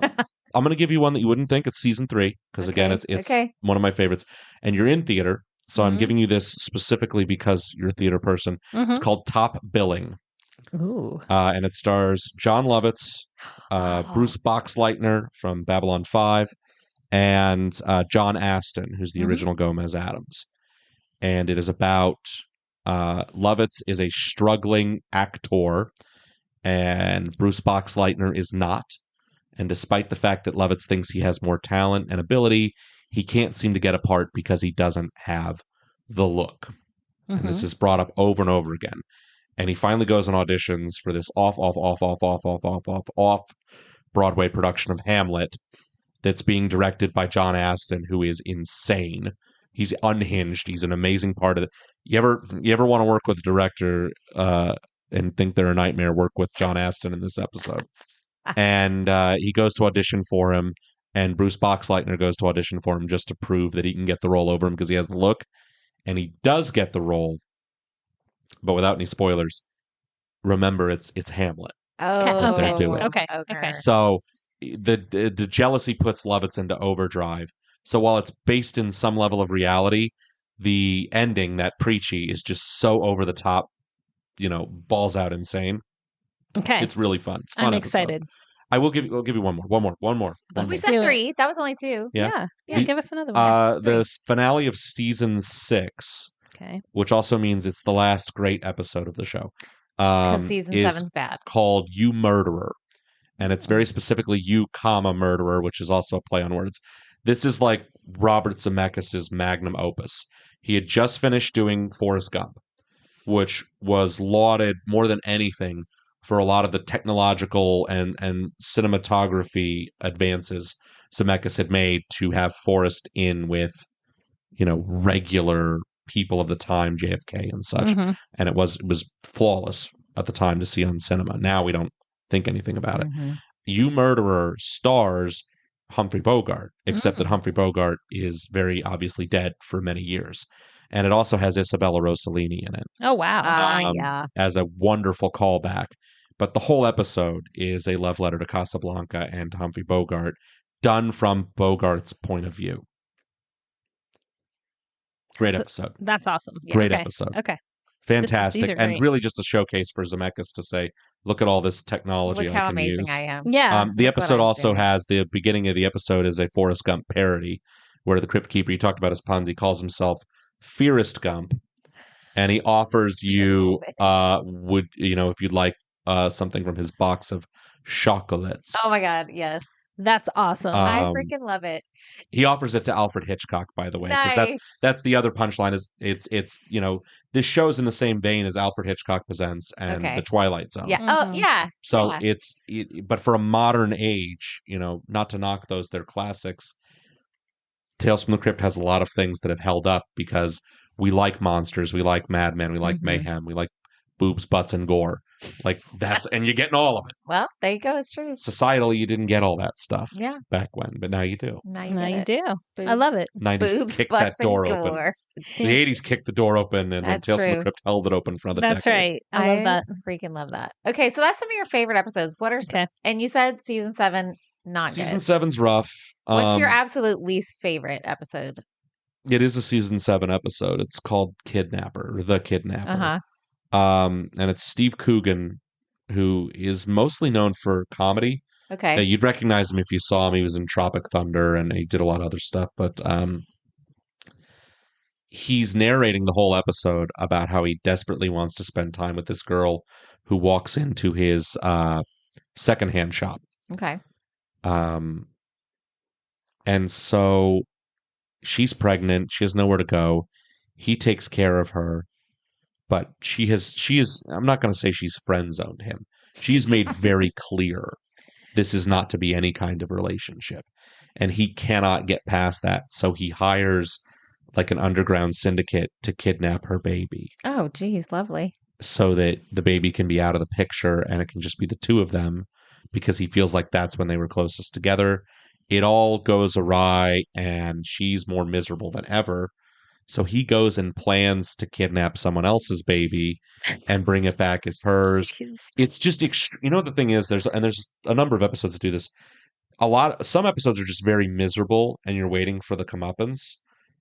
going to give you one that you wouldn't think. It's season 3 because again, it's okay. one of my favorites, and you're in theater. So I'm Mhm. giving you this specifically because you're a theater person. It's called Top Billing. Ooh. And it stars John Lovitz, Bruce Boxleitner from Babylon 5, and John Aston, who's the original Gomez Addams. And it is about Lovitz is a struggling actor, and Bruce Boxleitner is not. And despite the fact that Lovitz thinks he has more talent and ability, he can't seem to get a part because he doesn't have the look. And this is brought up over and over again. And he finally goes on auditions for this off Broadway production of Hamlet that's being directed by John Aston, who is insane. He's unhinged. He's an amazing part of it. You ever want to work with a director and think they're a nightmare? Work with John Aston in this episode. And he goes to audition for him, and Bruce Boxleitner goes to audition for him just to prove that he can get the role over him because he has the look. And he does get the role, but without any spoilers. Remember, it's Hamlet. Oh, they're doing. Okay. So the jealousy puts Lovitz into overdrive. So while it's based in some level of reality, the ending, that preachy, is just so over the top, balls out insane. Okay. It's really fun. It's a fun I'm episode. excited. I will give you one more. We said 3. That was only 2. Yeah. Give us another one. The finale of season 6, Okay. which also means it's the last great episode of the show, Because season is 7's bad. called You Murderer. And it's very specifically you, murderer, which is also a play on words. This is like Robert Zemeckis' magnum opus. He had just finished doing Forrest Gump, which was lauded more than anything for a lot of the technological and cinematography advances Zemeckis had made to have Forrest in with, regular people of the time, JFK and such. And it was flawless at the time to see on cinema. Now we don't think anything about it. You Murderer stars Humphrey Bogart, except that Humphrey Bogart is very obviously dead for many years. And it also has Isabella Rossellini in it. Oh, wow. Yeah. As a wonderful callback. But the whole episode is a love letter to Casablanca and Humphrey Bogart, done from Bogart's point of view. Great episode. That's awesome. Great Okay. episode. Okay. Fantastic. These are And great. really just a showcase for Zemeckis to say, look at all this technology Look I how can amazing use. I am. Yeah. The Look what episode I'm also doing. has the beginning of the episode is a Forrest Gump parody where the Crypt Keeper, you talked about his puns, he calls himself Fearest Gump. And he offers you, if you'd like something from his box of chocolates. Oh my God. Yes. That's awesome. I Um, freaking love it. He offers it to Alfred Hitchcock, by the way, because Nice. that's the other punchline is it's this show's in the same vein as Alfred Hitchcock Presents and Okay. The Twilight Zone. Yeah. Oh, Mhm. yeah. So Yeah. but for a modern age, not to knock those, they're classics. Tales from the Crypt has a lot of things that have held up because we like monsters, we like madmen, we like mayhem, we like boobs, butts, and gore. Like that's, and you're getting all of it. Well, there you go. It's true. Societally, you didn't get all that stuff Yeah. back when, but now you do. Now Now you get it. do. I love it. 90s Boobs, kicked that butts, door and open. gore. The 80s kicked the door open, and then That's Tales from the true. Crypt held it open for another That's decade. right. I love that. freaking love that. Okay, so that's some of your favorite episodes. What are some? Okay. And you said season 7 not Season good. 7's rough. What's your absolute least favorite episode? It is a season 7 episode. It's called Kidnapper, or The Kidnapper. Uh-huh. And it's Steve Coogan who is mostly known for comedy. Okay. You'd recognize him if you saw him. He was in Tropic Thunder, and he did a lot of other stuff. But he's narrating the whole episode about how he desperately wants to spend time with this girl who walks into his secondhand shop. Okay. And so she's pregnant. She has nowhere to go. He takes care of her, but she is, I'm not going to say she's friend zoned him. She's made very clear this is not to be any kind of relationship. And he cannot get past that. So he hires like an underground syndicate to kidnap her baby. Oh, geez. Lovely. So that the baby can be out of the picture and it can just be the two of them, because he feels like that's when they were closest together. It all goes awry and she's more miserable than ever. So he goes and plans to kidnap someone else's baby and bring it back as hers. It's just, the thing is, there's a number of episodes that do this. Some episodes are just very miserable and you're waiting for the comeuppance.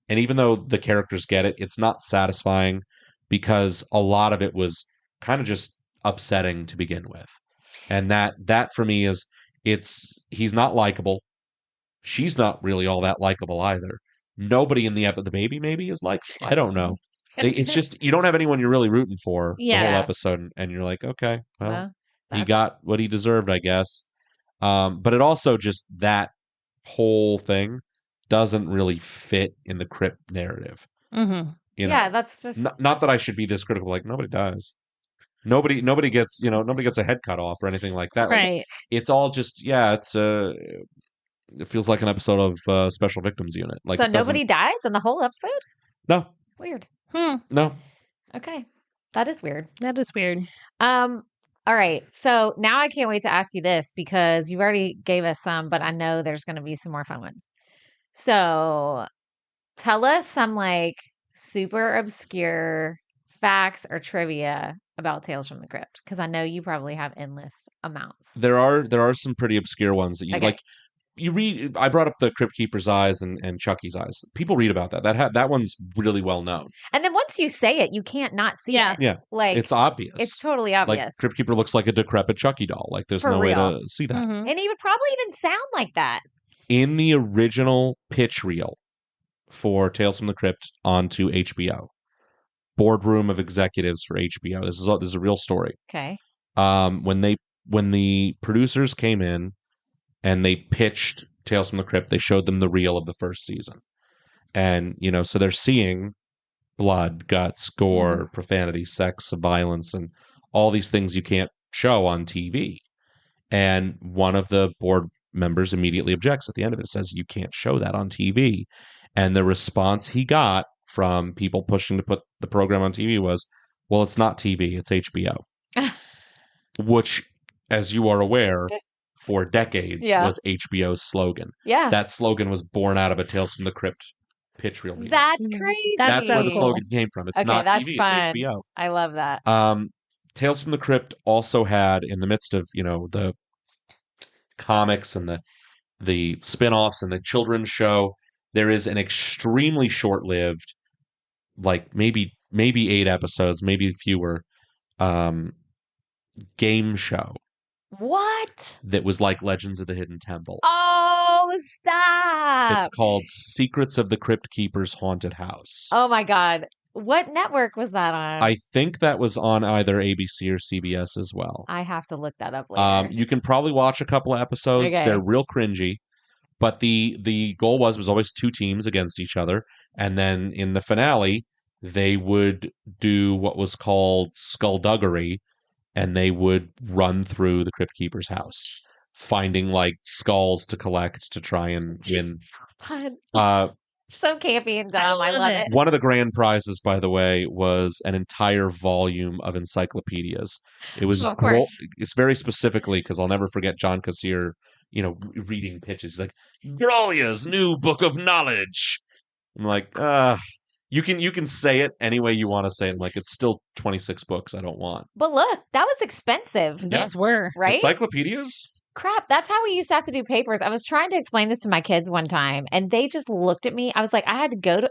And even though the characters get it, it's not satisfying because a lot of it was kind of just upsetting to begin with. And that for me is, he's not likable. She's not really all that likable either. Nobody in the baby maybe is like, I don't know. It's just, you don't have anyone you're really rooting for the whole episode. And you're like, okay, well, he got what he deserved, I guess. But it also just, that whole thing doesn't really fit in the Crypt narrative. Mm-hmm. That's just not that I should be this critical. Like, nobody dies. Nobody gets a head cut off or anything like that. Right. Like, it's all just it feels like an episode of Special Victims Unit. Like, so nobody dies in the whole episode? No. Weird. No. Okay. That is weird. That is weird. All right. So now I can't wait to ask you this because you already gave us some, but I know there's going to be some more fun ones. So tell us some like super obscure facts or trivia about Tales from the Crypt, because I know you probably have endless amounts. There are some pretty obscure ones that you like. You read. I brought up the Crypt Keeper's Eyes and Chucky's Eyes. People read about that. That one's really well known. And then once you say it, you can't not see it. Yeah, like it's obvious. It's totally obvious. Like, Crypt Keeper looks like a decrepit Chucky doll. Like, there's no way to see that. Mm-hmm. And he would probably even sound like that. In the original pitch reel for Tales from the Crypt onto HBO, boardroom of executives for HBO. This is a real story. Okay. When the producers came in and they pitched Tales from the Crypt, they showed them the reel of the first season. And, so they're seeing blood, guts, gore, profanity, sex, violence, and all these things you can't show on TV. And one of the board members immediately objects at the end of it, says, you can't show that on TV. And the response he got from people pushing to put the program on TV was, well, it's not TV, it's HBO. Which, as you are aware, for decades was HBO's slogan. Yeah. That slogan was born out of a Tales from the Crypt pitch reel meeting. That's crazy. That's where the slogan came from. It's not TV, fun. it's HBO. I love that. Tales from the Crypt also had, in the midst of, the comics and the spin-offs and the children's show, there is an extremely short-lived, like maybe 8 episodes, maybe fewer, game show. What? That was like Legends of the Hidden Temple. Oh, stop. It's called Secrets of the Crypt Keeper's Haunted House. Oh my God. What network was that on? I think that was on either ABC or CBS as well. I have to look that up later. You can probably watch a couple of episodes. Okay. They're real cringy. But the goal was always 2 teams against each other. And then in the finale, they would do what was called skullduggery, and they would run through the Crypt Keeper's house, finding like skulls to collect to try and win. So campy and dumb. I love it. One of the grand prizes, by the way, was an entire volume of encyclopedias. It was, of course. It's very specifically, because I'll never forget John Kassir, reading pitches. He's like, Grolia's new book of knowledge. I'm like, you can say it any way you want to say it. I'm like, it's still 26 books I don't want. But look, that was expensive. Yeah. These were. Right? Encyclopedias? Crap, that's how we used to have to do papers. I was trying to explain this to my kids one time, and they just looked at me. I was like, I had to go to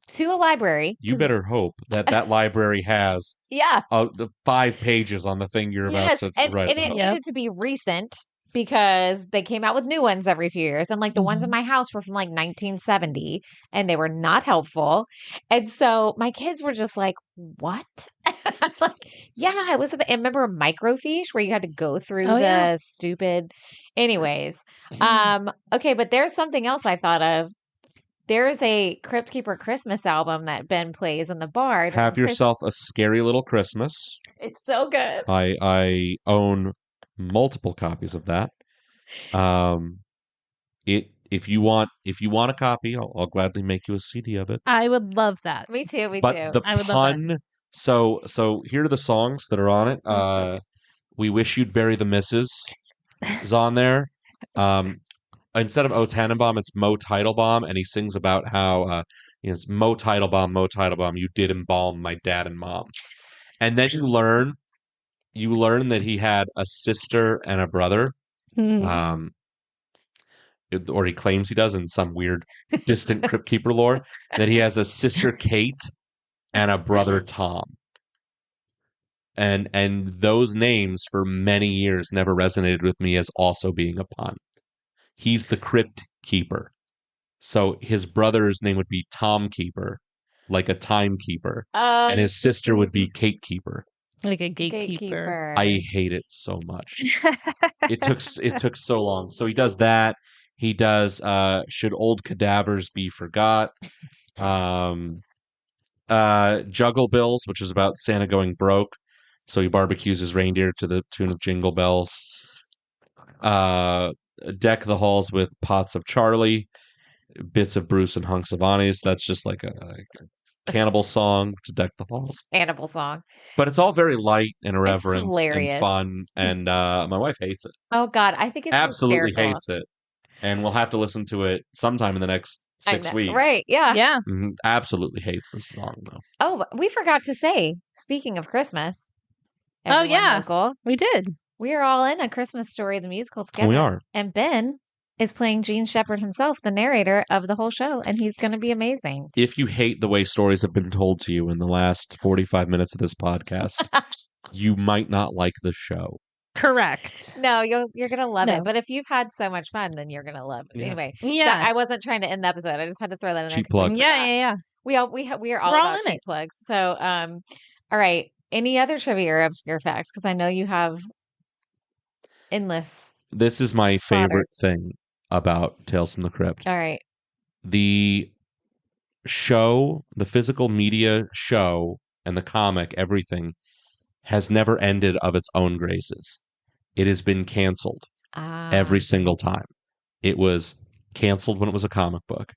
to a library. You better hope that library has Yeah. the 5 pages on the thing you're about to write and it about. needed to be recent because they came out with new ones every few years. And like the ones in my house were from like 1970 and they were not helpful. And so my kids were just like, what? I'm like, yeah, it was, I remember microfiche where you had to go through the stupid, anyways. Okay, but there's something else I thought of. There's a Crypt Keeper Christmas album that Ben plays in the bar. Have yourself a scary little Christmas. It's so good. I own multiple copies of that. If you want a copy, I'll gladly make you a CD of it. I would love that. Me too. Me But too. the I would love pun. So here are the songs that are on it. We Wish You'd Bury the Misses is on there. Instead of O Tannenbaum, it's Mo Teitelbaum, and he sings about how it's Mo Teitelbaum, you did embalm my dad and mom. And then you learn that he had a sister and a brother. Or he claims he does in some weird distant Crypt Keeper lore, that he has a sister Kate and a brother Tom. And those names for many years never resonated with me as also being a pun. He's the Crypt Keeper. So his brother's name would be Tom Keeper, like a timekeeper. And his sister would be Kate Keeper. Like a gatekeeper. I hate it so much. It took so long. So he does that. He does Should Old Cadavers Be Forgot? Juggle Bills, which is about Santa going broke. So he barbecues his reindeer to the tune of Jingle Bells. Deck the Halls with Pots of Charlie, Bits of Bruce and Hunks of Annie's. That's just like a cannibal song to deck the halls. Cannibal song. But it's all very light and irreverent hilarious. and fun. And my wife hates it. Oh, God. I think it's absolutely hysterical. hates it. And we'll have to listen to it sometime in the next 6 weeks. Right. Yeah. Yeah. Mm-hmm. Absolutely hates this song, though. Oh, we forgot to say, speaking of Christmas. Local, we did. We are all in A Christmas Story, the musical together. We are. And Ben is playing Gene Shepherd himself, the narrator of the whole show, and he's going to be amazing. If you hate the way stories have been told to you in the last 45 minutes of this podcast, you might not like the show. Correct. No, you're going to love it. But if you've had so much fun, then you're going to love it. Yeah. Anyway, yeah. I wasn't trying to end the episode. I just had to throw that in Cheap there. plug. Yeah. We are all about cheap plugs. So, all right. Any other trivia or obscure facts? Because I know you have endless. This is my favorite thing about Tales from the Crypt. All right. The show, the physical media show, and the comic, everything, has never ended of its own graces. It has been canceled every single time. It was canceled when it was a comic book.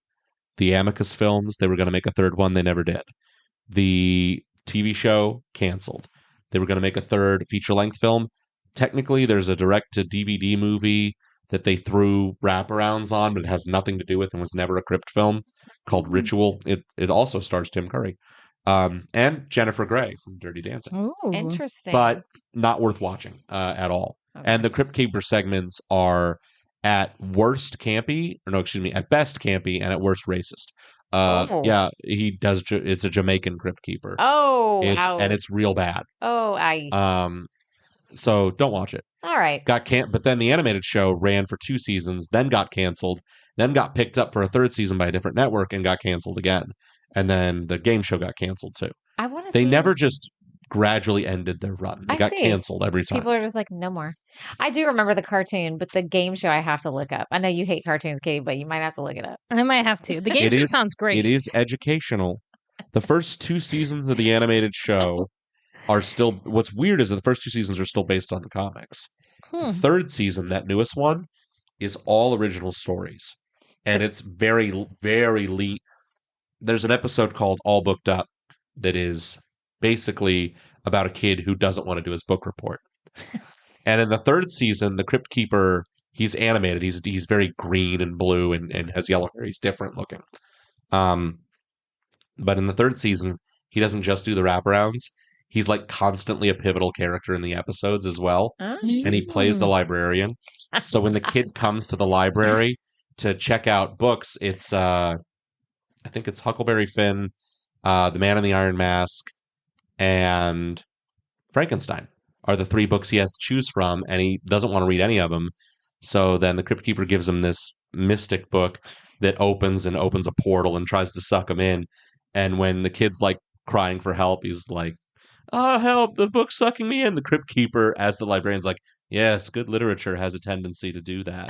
The Amicus films, they were going to make a third one. They never did. The TV show, canceled. They were going to make a third feature-length film. Technically, there's a direct-to-DVD movie that they threw wraparounds on, but it has nothing to do with and was never a Crypt film, called Ritual. It also stars Tim Curry and Jennifer Grey from Dirty Dancing. Ooh. Interesting. But not worth watching at all. Okay. And the Crypt Keeper segments are at worst campy, at best campy and at worst racist. Yeah, he does. It's a Jamaican Crypt Keeper. Oh, and it's real bad. Oh, so don't watch it. All right. But then the animated show ran for 2 seasons, then got canceled, then got picked up for a 3rd season by a different network and got canceled again. And then the game show got canceled too. They never just gradually ended their run. They got canceled every time. People are just like, no more. I do remember the cartoon, but the game show I have to look up. I know you hate cartoons, Katie, but you might have to look it up. I might have to. The game show sounds great. It is educational. The first 2 seasons of the animated show are still... What's weird is that the first 2 seasons are still based on the comics. The 3rd season, that newest one, is all original stories. And it's very, very lean. There's an episode called All Booked Up that is basically about a kid who doesn't want to do his book report. And in the 3rd season, the Crypt Keeper, he's animated. He's very green and blue and has yellow hair. He's different looking. But in the 3rd season, he doesn't just do the wraparounds. He's like constantly a pivotal character in the episodes as well. And he plays the librarian. So when the kid comes to the library to check out books, it's I I think it's Huckleberry Finn, The Man in the Iron Mask, and Frankenstein are the 3 books he has to choose from, and he doesn't want to read any of them. So then the Crypt Keeper gives him this mystic book that opens a portal and tries to suck him in. And when the kid's like crying for help, he's like, "Oh, help, the book's sucking me in." The Crypt Keeper, as the librarian's like, "Yes, good literature has a tendency to do that."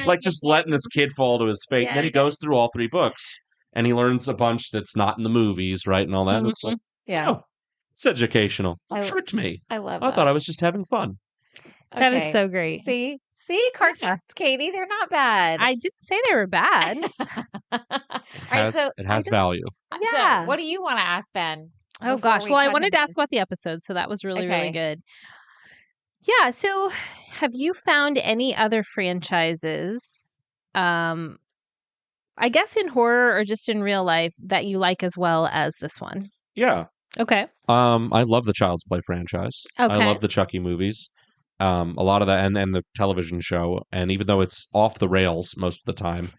Like just letting this kid fall to his fate. And then he goes through all 3 books and he learns a bunch that's not in the movies, right? And all that. And it's like, oh, it's educational. You tricked me. I love I thought I was just having fun. That is so great. See, cartoons, Katie, they're not bad. I didn't say they were bad. It has value. So what do you want to ask Ben? Oh gosh. Well, I wanted to ask about the episode, so that was really, really good. Yeah. So have you found any other franchises, I guess in horror or just in real life, that you like as well as this one? Yeah. Okay. I love the Child's Play franchise. Okay. I love the Chucky movies. A lot of that and the television show. And even though it's off the rails most of the time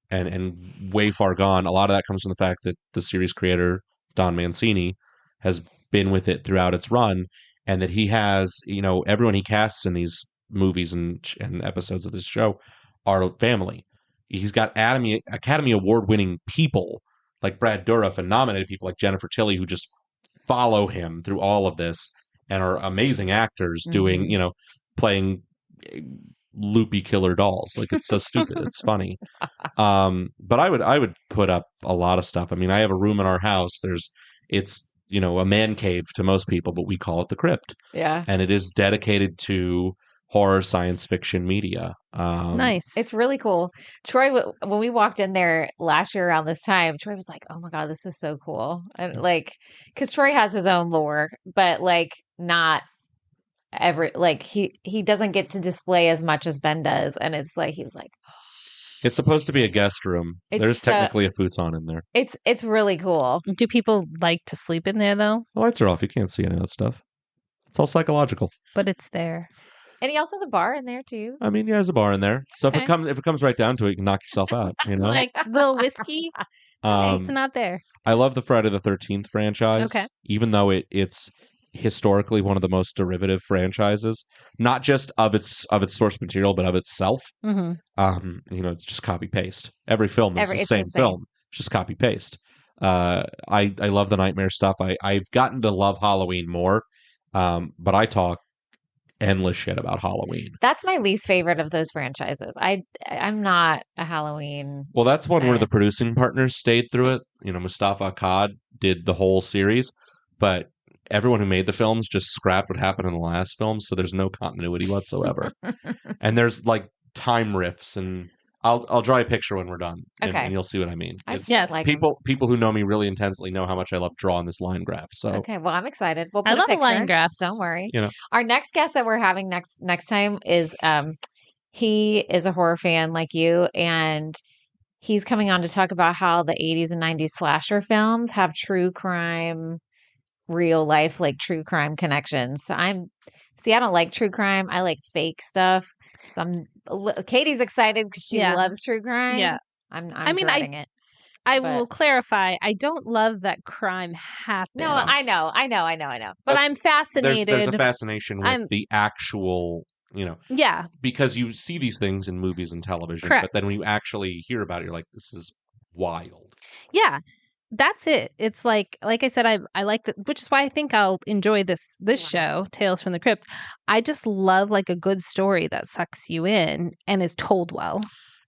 and way far gone, a lot of that comes from the fact that the series creator, Don Mancini, has been with it throughout its run, and that he has, everyone he casts in these movies and episodes of this show are family. He's got Academy Award-winning people like Brad Dourif and nominated people like Jennifer Tilly who just follow him through all of this and are amazing actors doing, playing loopy killer dolls. Like it's so stupid. It's funny. But I would put up a lot of stuff. I mean, I have a room in our house. It's a man cave to most people, but we call it the Crypt. Yeah. And it is dedicated to horror science fiction media. Nice. It's really cool. Troy, when we walked in there last year around this time, Troy was like, "Oh my God, this is so cool." And because Troy has his own lore, but not he doesn't get to display as much as Ben does. And it's like, he was like, it's supposed to be a guest room. There's technically a futon in there. It's really cool. Do people like to sleep in there though? The lights are off. You can't see any of that stuff. It's all psychological. But it's there. And he also has a bar in there too. I mean, he has a bar in there. So if it comes right down to it, you can knock yourself out, Like little whiskey. It's not there. I love the Friday the 13th franchise. Okay. Even though it's historically one of the most derivative franchises, not just of its source material, but of itself. Mm-hmm. It's just copy paste. Every film is the same film. It's just copy paste. I love the nightmare stuff. I've gotten to love Halloween more. But I talk endless shit about Halloween. That's my least favorite of those franchises. I'm not a Halloween. Well, that's one where the producing partners stayed through it. Mustafa Akkad did the whole series, but everyone who made the films just scrapped what happened in the last film, so there's no continuity whatsoever. And there's time riffs, and I'll draw a picture when we're done, and you'll see what I mean. Yes, people who know me really intensely know how much I love drawing this line graph. So okay, well, I'm excited. We'll put I love a a line graph. Don't worry. Our next guest that we're having next time is he is a horror fan like you, and he's coming on to talk about how the 80s and 90s slasher films have true crime, real life true crime connections. So I don't like true crime. I like fake stuff. Katie's excited because she loves true crime. Yeah. I'm dreading it. I will clarify. I don't love that crime happens. No, I know. But I'm fascinated. There's a fascination with the actual, Yeah. Because you see these things in movies and television, Correct. But then when you actually hear about it, you're like, this is wild. Yeah. That's it. It's like I said, I like which is why I think I'll enjoy this show, Tales from the Crypt. I just love a good story that sucks you in and is told well.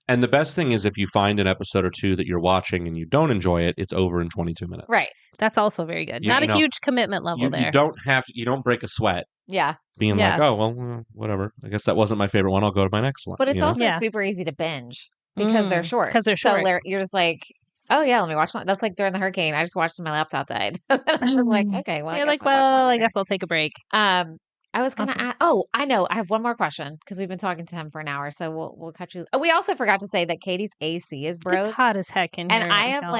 And the best thing is if you find an episode or two that you're watching and you don't enjoy it, it's over in 22 minutes. Right. That's also very good. Not a huge commitment level there. You don't break a sweat. Yeah. Being like, oh, well, whatever. I guess that wasn't my favorite one. I'll go to my next one. But it's also super easy to binge because they're short. Because they're short. So you're just like, oh yeah, let me watch one. That's like during the hurricane. I just watched and my laptop died. I'm like, okay, well, I guess I'll take a break. I was gonna ask. Oh, I know. I have one more question because we've been talking to him for an hour, so we'll cut you. Oh, we also forgot to say that Katie's AC is broke. It's hot as heck in here. And I am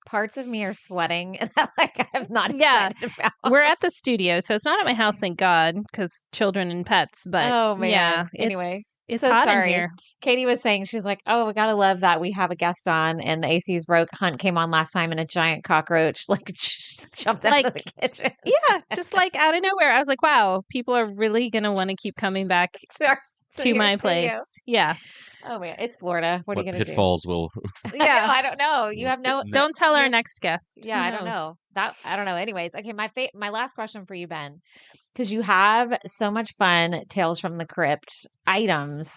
parts of me are sweating that like I'm not Yeah. excited about. We're at the studio, so it's not at my house, thank God, because children and pets. But Oh man. yeah, Anyway, it's so hot sorry. in here. Katie was saying, she's like, oh, we gotta love that we have a guest on and the AC's broke. Hunt came on last time and a giant cockroach like jumped out of the kitchen. Yeah, just like out of nowhere. I was like, wow, people are really gonna want to keep coming back to my place. Yeah. Oh man, it's Florida. What are you gonna pitfalls will do? Yeah, I don't know. You have no. Don't tell our next guest. Yeah, I don't know. I don't know. Anyways, okay. My last question for you, Ben, because you have so much fun Tales from the Crypt items.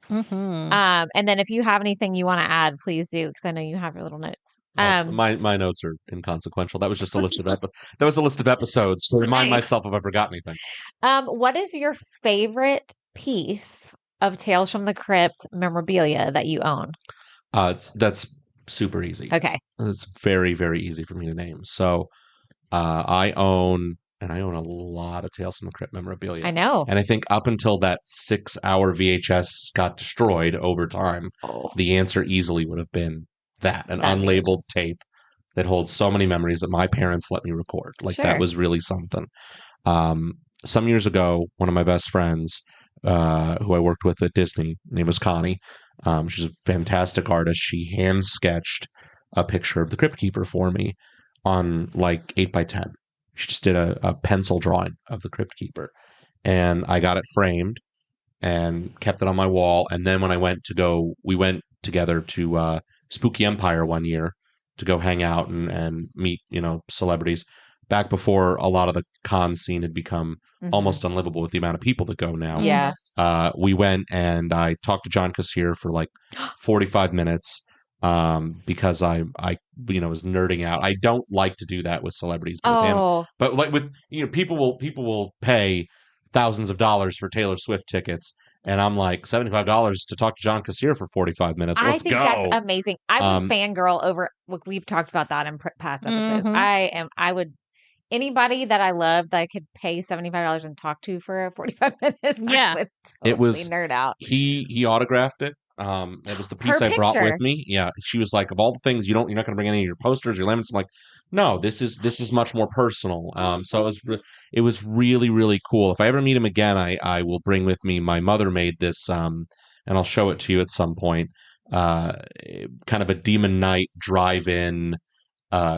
Mm-hmm. And then if you have anything you want to add, please do, because I know you have your little notes. my notes are inconsequential. That was just a list of that was a list of episodes to remind myself if I forgot anything. What is your favorite piece of Tales from the Crypt memorabilia that you own? That's super easy. Okay. It's very, very easy for me to name. So I own a lot of Tales from the Crypt memorabilia. I know. And I think up until that 6-hour VHS got destroyed over time, the answer easily would have been that, an unlabeled tape that holds so many memories that my parents let me record. Like that was really something. Some years ago, one of my best friends, who I worked with at Disney, her name was Connie. She's a fantastic artist. She hand sketched a picture of the Crypt Keeper for me on like 8x10. She just did a pencil drawing of the Crypt Keeper, and I got it framed and kept it on my wall. And then when we went together to Spooky Empire one year to go hang out and meet, celebrities. Back before a lot of the con scene had become almost unlivable with the amount of people that go now. Yeah. We went and I talked to John Kassir for like 45 minutes because I was nerding out. I don't like to do that with celebrities, but with him. But like with people will pay thousands of dollars for Taylor Swift tickets. And I'm like, $75 to talk to John Kassir for 45 minutes. Let's go. I think that's amazing. I would fangirl over. We've talked about that in past episodes. I would. Anybody that I loved that I could pay $75 and talk to for 45 minutes, I would totally nerd out. He autographed it. It was the piece I brought with me. Yeah, she was like, of all the things, you're not going to bring any of your posters, your laments. I'm like, no, this is much more personal. So it was really, really cool. If I ever meet him again, I will bring with me. My mother made this, and I'll show it to you at some point. Kind of a Demon Night drive-in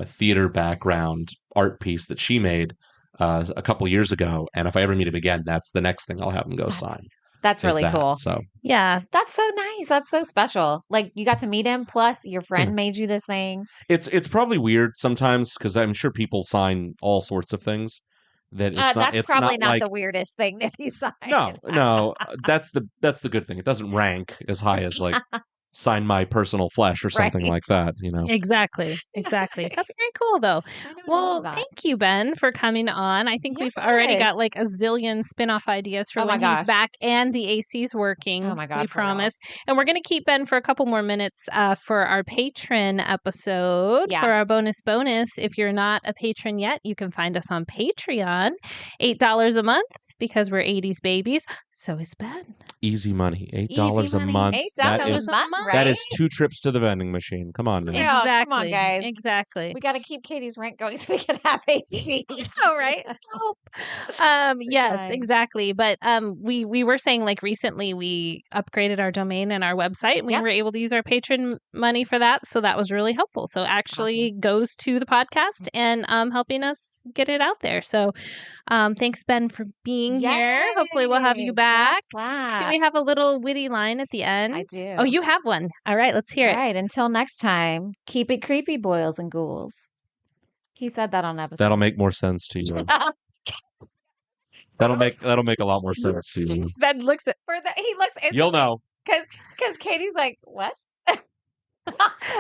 theater background art piece that she made a couple years ago. And if I ever meet him again, that's the next thing I'll have him go sign. That's really cool. So yeah, that's so nice. That's so special. Like you got to meet him. Plus, your friend made you this thing. It's probably weird sometimes because I'm sure people sign all sorts of things. That's probably not the weirdest thing that he signed. No, that's the good thing. It doesn't rank as high as like sign my personal flesh or something like that, Exactly. That's very cool, though. Well, thank you, Ben, for coming on. I think we've already got like a zillion spin-off ideas for when he's back, and the AC's working. Oh my God, we promise. And we're going to keep Ben for a couple more minutes for our patron episode, for our bonus. If you're not a patron yet, you can find us on Patreon, $8 a month, because we're 80s babies. So is Ben. Easy money. $8 a month. $8 a month, right? That is 2 trips to the vending machine. Come on, man. Yeah, exactly. Come on, guys. Exactly. We got to keep Katie's rent going so we can have AC. All right. Yes, exactly. But we were saying like recently we upgraded our domain and our website, and we were able to use our patron money for that. So that was really helpful. So actually goes to the podcast and helping us get it out there. So thanks, Ben, for being here. Hopefully we'll have you back. Do we have a little witty line at the end? I do. Oh, you have one. All right, let's hear it. All right, until next time, keep it creepy, boils and ghouls. He said that on episode. That'll make more sense to you. That'll make a lot more sense to you. Ben looks at You'll know. Because Katie's like, what?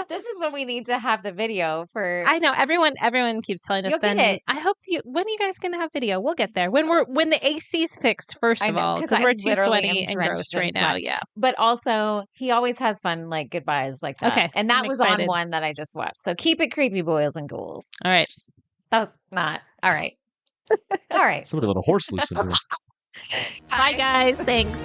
This is when we need to have the video for. I know everyone keeps telling us, Ben. I hope when are you guys gonna have video? We'll get there when the AC's fixed first of all, because we're too sweaty and gross right now. Yeah, but also he always has fun like goodbyes like that. Okay, and that was on one that I just watched. So keep it creepy, boils and ghouls. All right, that was not all right. All right, somebody let a horse loose in here. Bye, guys. Thanks.